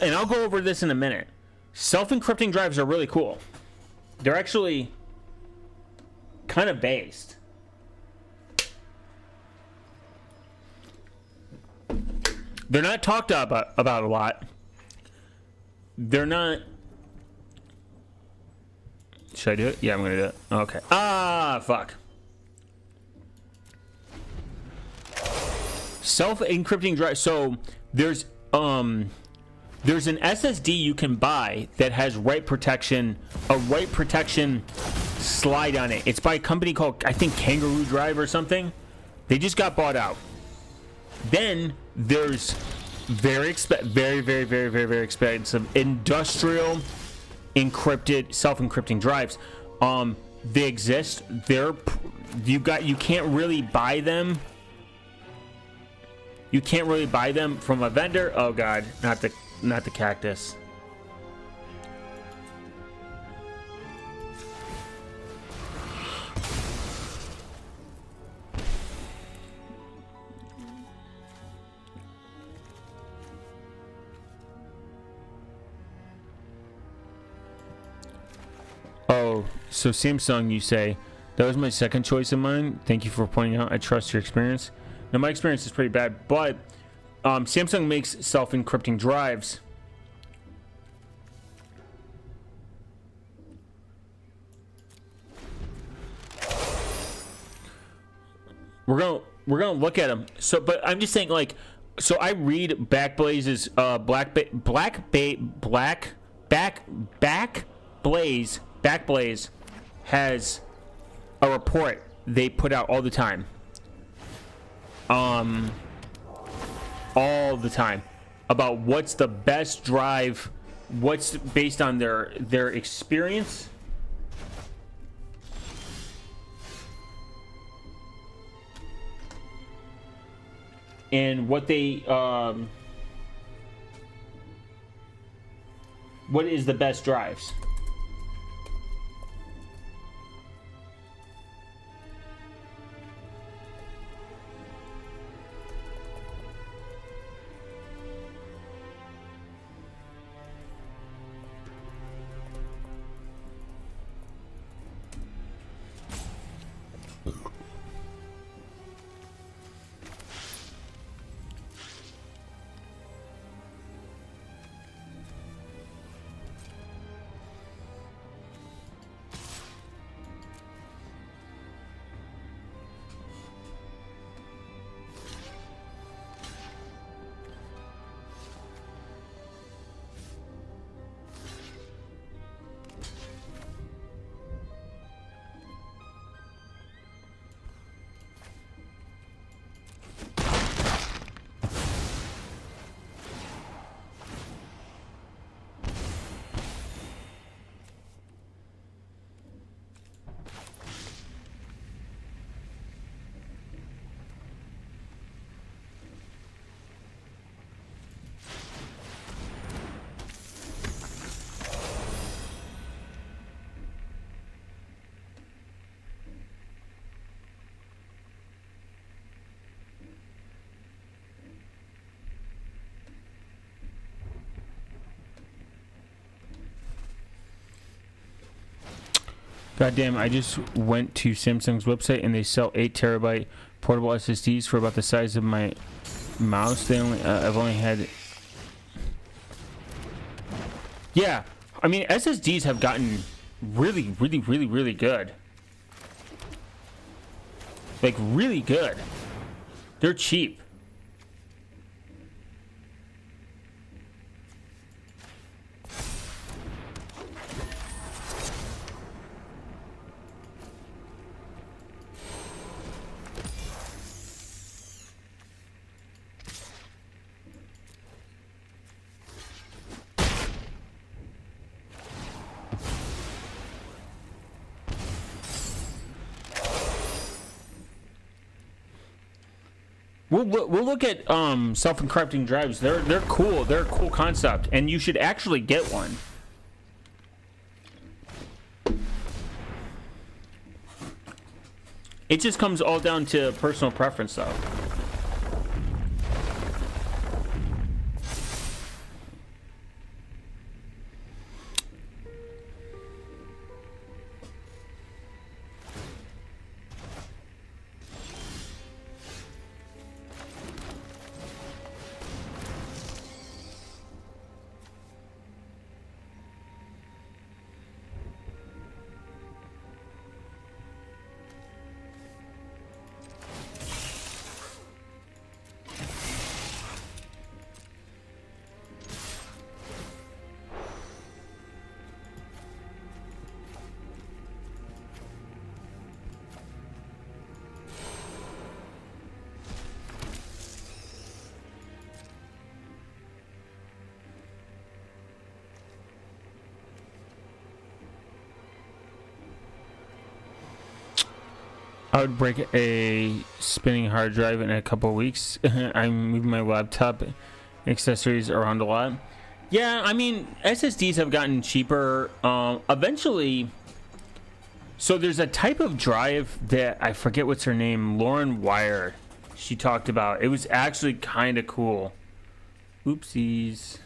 And I'll go over this in a minute. Self-encrypting drives are really cool. They're actually kind of based. They're not talked about a lot. They're not... Should I do it? Yeah, I'm going to do it. Okay. Fuck. Self-encrypting drive. So there's an SSD you can buy that has write protection, a write protection slide on it. It's by a company called, I think, Kangaroo Drive or something. They just got bought out. Then there's very expensive industrial encrypted, self-encrypting drives. They exist. You can't really buy them. You can't really buy them from a vendor. Oh god, not the cactus. Oh, so Samsung, you say, that was my second choice of mine. Thank you for pointing out. I trust your experience. Now, my experience is pretty bad, but Samsung makes self-encrypting drives. We're gonna look at them. So, but I'm just saying, like, so I read Backblaze's Backblaze has a report they put out all the time. All the time about what's the best drive, what's based on their experience. And what they what is the best drives. God damn, I just went to Samsung's website and they sell 8 terabyte portable SSDs for about the size of my mouse. I've only had... Yeah, I mean, SSDs have gotten really, really, really, really good. Like, really good. They're cheap. We'll look at self-encrypting drives. They're cool. They're a cool concept, and you should actually get one. It just comes all down to personal preference, though. I would break a spinning hard drive in a couple of weeks. I'm moving my laptop accessories around a lot. Yeah, I mean, SSDs have gotten cheaper. Eventually, so there's a type of drive that I forget what's her name, Lauren Wire. She talked about. It was actually kind of cool. Oopsies.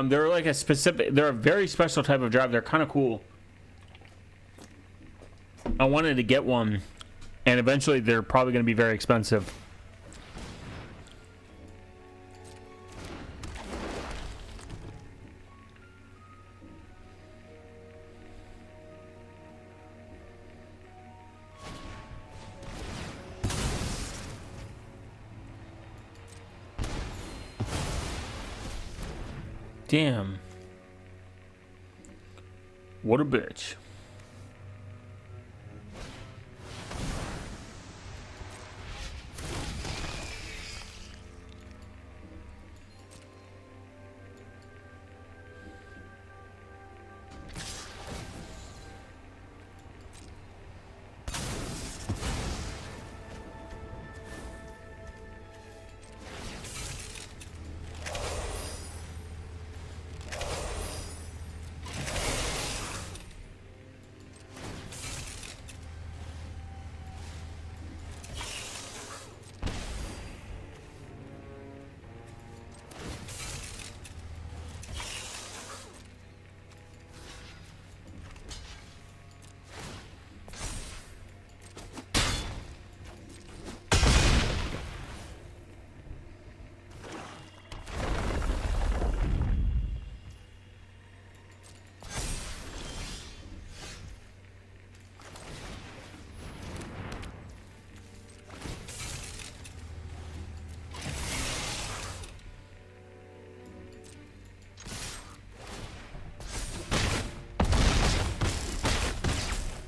They're like they're a very special type of drive. They're kind of cool. I wanted to get one, and eventually they're probably going to be very expensive. Damn. What a bitch.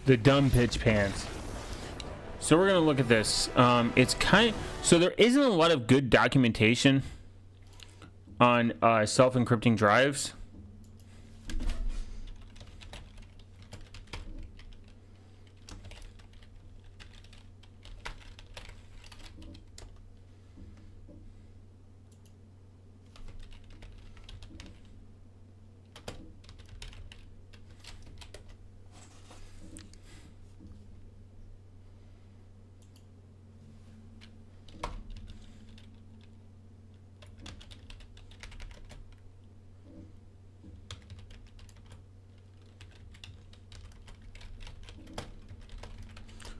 The dumb pitch pants. So we're gonna look at this. It's so there isn't a lot of good documentation on self-encrypting drives.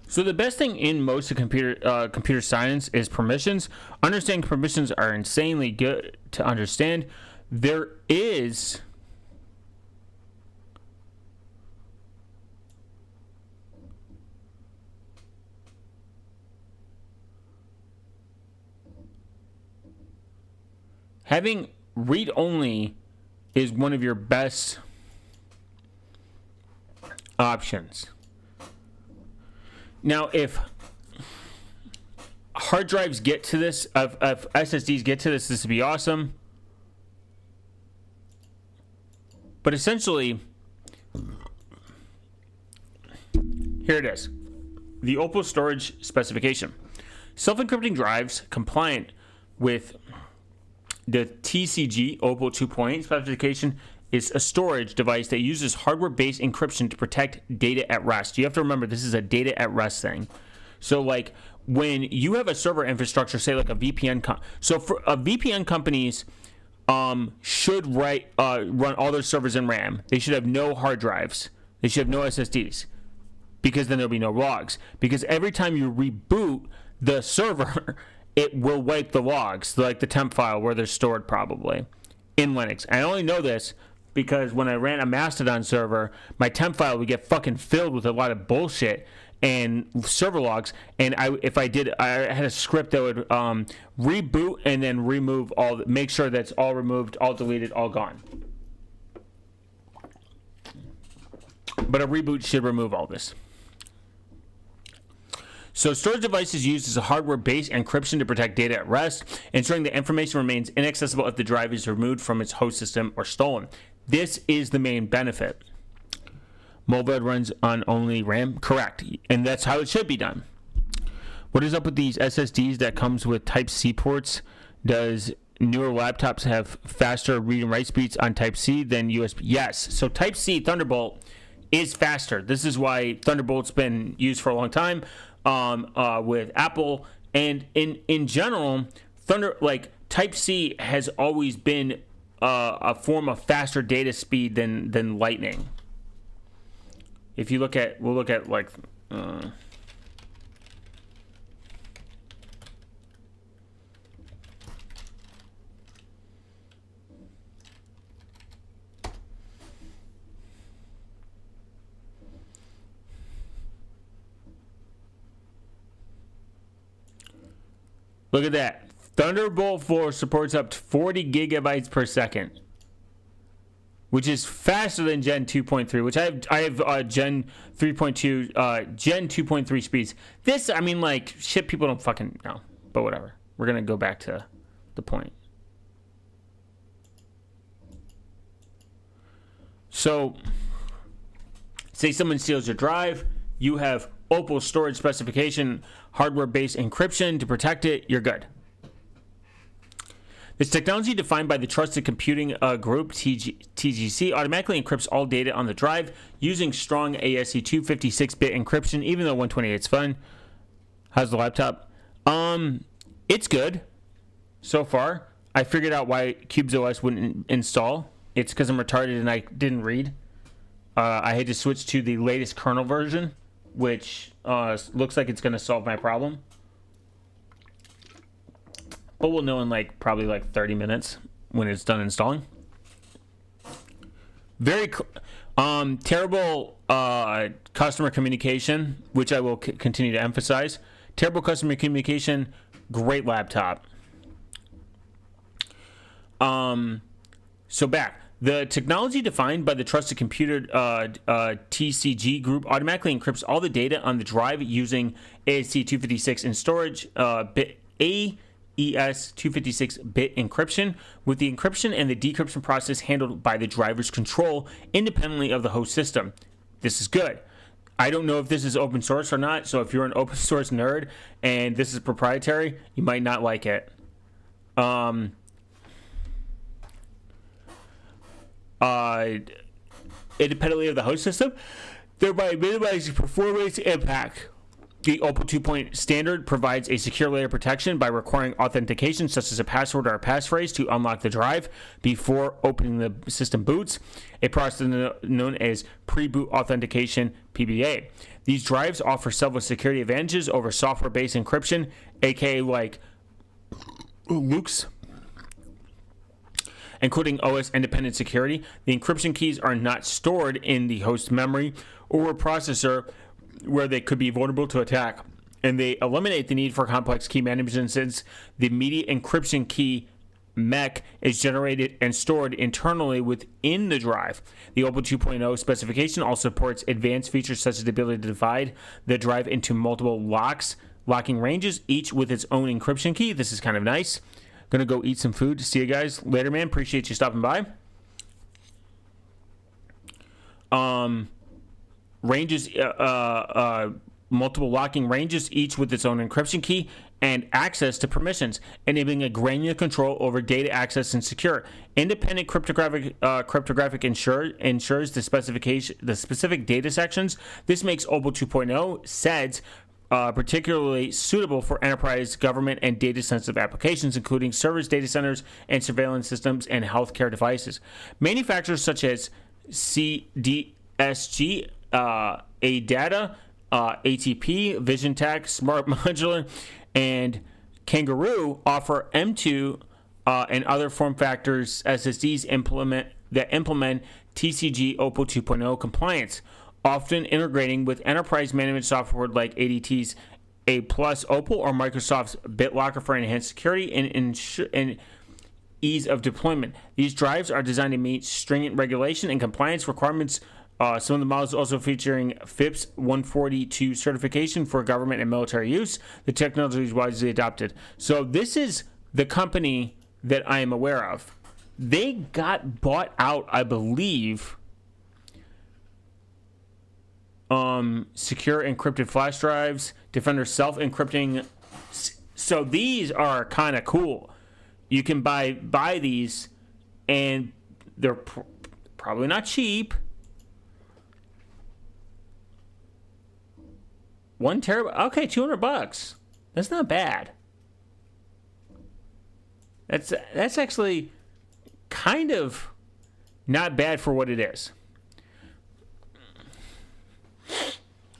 So the best thing in most of computer science is permissions. Understanding permissions are insanely good to understand. There is having read-only is one of your best options. Now, if hard drives get to this, if SSDs get to this, this would be awesome. But essentially, here it is. The Opal storage specification. Self-encrypting drives compliant with the TCG Opal 2.8 specification is a storage device that uses hardware-based encryption to protect data at rest. You have to remember, this is a data at rest thing. So, like, when you have a server infrastructure, say like a VPN, so for VPN companies should run all their servers in RAM. They should have no hard drives. They should have no SSDs, because then there'll be no logs. Because every time you reboot the server, it will wipe the logs, like the temp file where they're stored probably in Linux. I only know this because when I ran a Mastodon server, my temp file would get fucking filled with a lot of bullshit and server logs. And I had a script that would reboot and then remove make sure that's all removed, all deleted, all gone. But a reboot should remove all this. So storage devices used as a hardware-based encryption to protect data at rest, ensuring the information remains inaccessible if the drive is removed from its host system or stolen. This is the main benefit. Mobile runs on only RAM? Correct. And that's how it should be done. What is up with these SSDs that comes with Type-C ports? Does newer laptops have faster read and write speeds on Type-C than USB? Yes. So Type-C Thunderbolt is faster. This is why Thunderbolt's been used for a long time with Apple. And in general, Type-C has always been a form of faster data speed than Lightning. If you look at, we'll look at like look at that. Thunderbolt 4 supports up to 40 gigabytes per second. which is faster than Gen 2.3, which I have Gen 3.2, Gen 2.3 speeds. This, I mean, like, shit, people don't fucking know, but whatever. We're going to go back to the point. So, say someone steals your drive, you have Opal storage specification, hardware-based encryption to protect it, you're good. This technology, defined by the Trusted Computing Group, TGC, automatically encrypts all data on the drive using strong ASC 256-bit encryption, even though 128 is fun. How's the laptop? It's good so far. I figured out why CubesOS wouldn't install. It's because I'm retarded and I didn't read. I had to switch to the latest kernel version, which looks like it's going to solve my problem. But we'll know in probably 30 minutes when it's done installing. Very terrible customer communication, which I will continue to emphasize. Terrible customer communication, great laptop. So back. The technology defined by the Trusted Computer TCG Group automatically encrypts all the data on the drive using ASC 256 in storage bit AES 256-bit encryption, with the encryption and the decryption process handled by the driver's control independently of the host system. This is good. I don't know if this is open source or not, so if you're an open source nerd and this is proprietary, you might not like it. Independently of the host system, thereby minimizing performance impact. The Opal 2.0 standard provides a secure layer of protection by requiring authentication, such as a password or a passphrase, to unlock the drive before opening the system boots, a process known as pre-boot authentication, PBA. These drives offer several security advantages over software-based encryption, aka like Luke's, including OS-independent security. The encryption keys are not stored in the host memory or a processor where they could be vulnerable to attack, and they eliminate the need for complex key management since the immediate encryption key MEC is generated and stored internally within the drive. The Opal 2.0 specification also supports advanced features such as the ability to divide the drive into multiple locking ranges, each with its own encryption key. This is kind of nice. Gonna go eat some food. See you guys later, man. Appreciate you stopping by. Ranges, multiple locking ranges, each with its own encryption key and access to permissions, enabling a granular control over data access and secure. Independent cryptographic ensures the specific data sections. This makes Opal 2.0 SEDS particularly suitable for enterprise, government, and data-sensitive applications, including servers, data centers, and surveillance systems, and healthcare devices. Manufacturers such as CDSG, ADATA, ATP, VisionTech, Smart Modular, and Kangaroo offer M2 and other form factors SSDs that implement TCG Opal 2.0 compliance, often integrating with enterprise management software like ADT's A+ Opal or Microsoft's BitLocker for enhanced security and ease of deployment. These drives are designed to meet stringent regulation and compliance requirements. Some of the models also featuring FIPS 142 certification for government and military use. The technology is widely adopted. So this is the company that I am aware of. They got bought out, I believe. Secure encrypted flash drives, Defender self-encrypting. So these are kind of cool. You can buy these, and they're probably not cheap. 1 terabyte. Okay, $200. That's not bad. That's actually kind of not bad for what it is.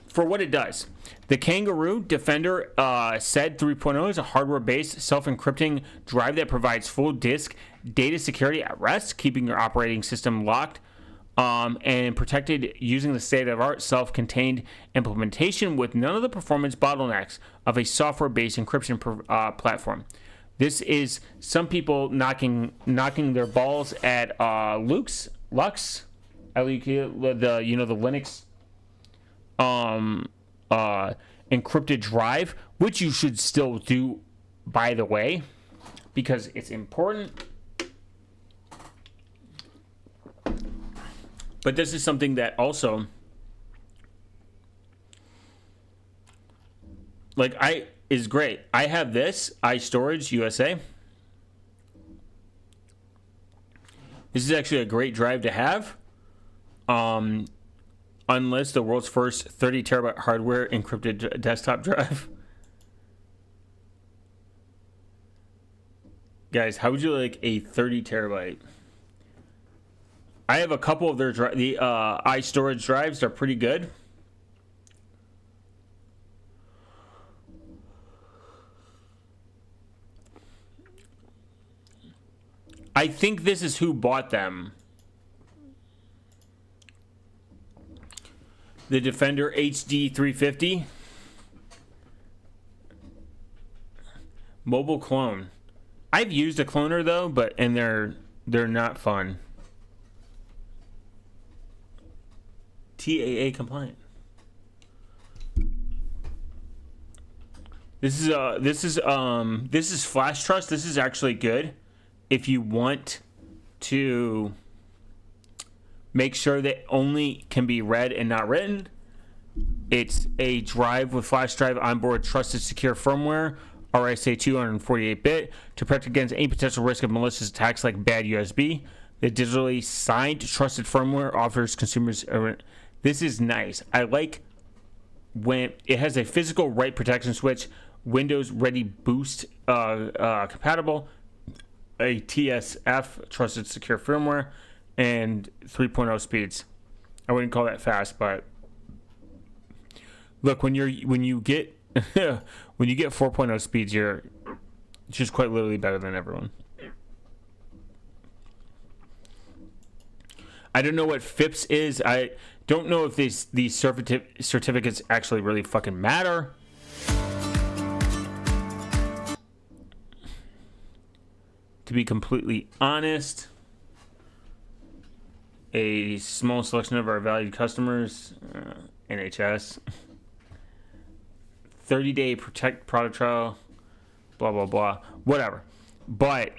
For what it does. The Kangaroo Defender SED 3.0 is a hardware-based self-encrypting drive that provides full disk data security at rest, keeping your operating system locked and protected using the state-of-the-art self-contained implementation with none of the performance bottlenecks of a software-based encryption platform. This is some people knocking their balls at Luke's Lux, the Linux encrypted drive, which you should still do, by the way, because it's important. But this is something that also, is great. I have this iStorage USA. This is actually a great drive to have. Unless the world's first 30 terabyte hardware encrypted desktop drive. Guys, how would you like a 30 terabyte? I have a couple of their the iStorage drives. They're pretty good. I think this is who bought them. The Defender HD 350. Mobile clone. I've used a cloner though, and they're not fun. TAA compliant. This is Flash Trust. This is actually good if you want to make sure that only can be read and not written. It's a drive with flash drive onboard trusted secure firmware, RSA 248-bit, to protect against any potential risk of malicious attacks like bad USB. The digitally signed trusted firmware offers consumers this is nice. I like when it has a physical write protection switch, Windows Ready Boost compatible, a TSF trusted secure firmware, and 3.0 speeds. I wouldn't call that fast, but look, when you get when you get 4.0 speeds, you're just quite literally better than everyone. I don't know what FIPS is. I don't know if these certificates actually really fucking matter. To be completely honest, a small selection of our valued customers, NHS, 30-day protect product trial, blah, blah, blah, whatever. But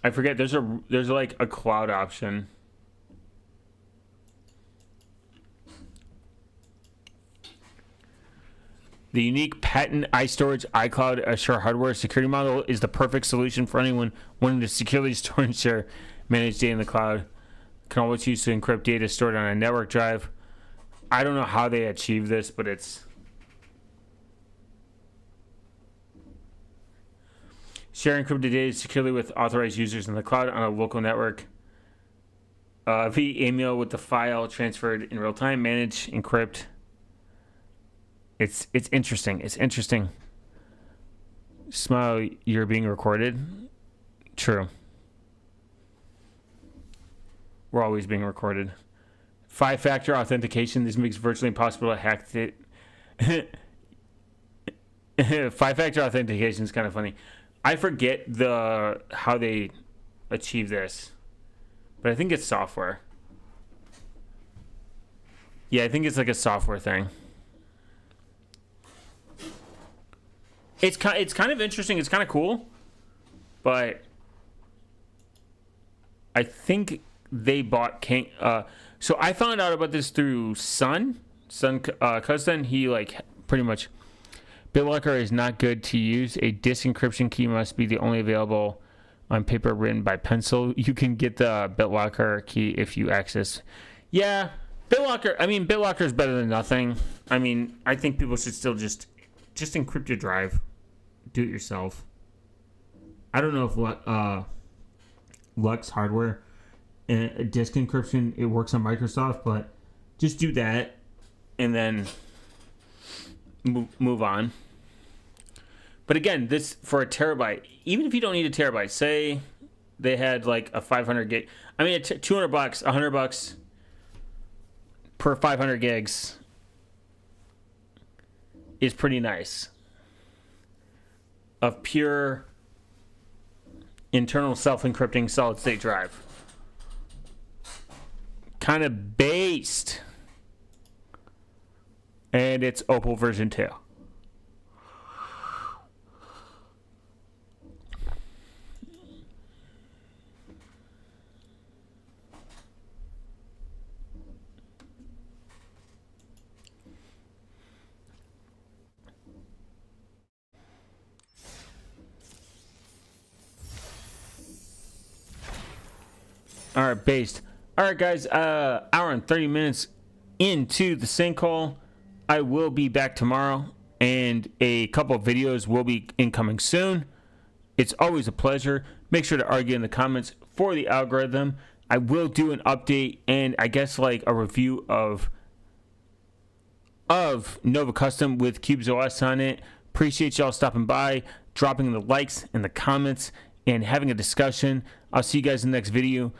I forget, there's like a cloud option. The unique patent iStorage iCloud Assure hardware security model is the perfect solution for anyone wanting to securely store and share managed data in the cloud. Can always use to encrypt data stored on a network drive. I don't know how they achieve this, but it's share encrypted data securely with authorized users in the cloud on a local network. Via email with the file transferred in real time. Manage, encrypt. It's interesting. It's interesting. Smile, you're being recorded. True. We're always being recorded. 5-factor authentication. This makes it virtually impossible to hack it. 5-factor authentication is kind of funny. I forget how they achieve this, but I think it's software. Yeah, I think it's like a software thing. It's kind of interesting. It's kind of cool, but I think they bought King. So I found out about this through Sun Cousin. He pretty much, BitLocker is not good to use. A disk encryption key must be the only available on paper written by pencil. You can get the BitLocker key if you access. Yeah, BitLocker is better than nothing. I mean, I think people should still just encrypt your drive. Do it yourself. I don't know if Lux hardware and disk encryption, it works on Microsoft, but just do that and then move on. But again, this for a terabyte, even if you don't need a terabyte, say they had like a 500 gig. I mean, $200, $100 per 500 gigs is pretty nice. of pure internal self-encrypting solid-state drive. Kind of based. And it's Opal version 2. All right, based. All right, guys, hour and 30 minutes into the sinkhole. I will be back tomorrow, and a couple of videos will be incoming soon. It's always a pleasure. Make sure to argue in the comments for the algorithm. I will do an update and I guess like a review of Nova Custom with CubesOS on it. Appreciate y'all stopping by, dropping the likes and the comments, and having a discussion. I'll see you guys in the next video.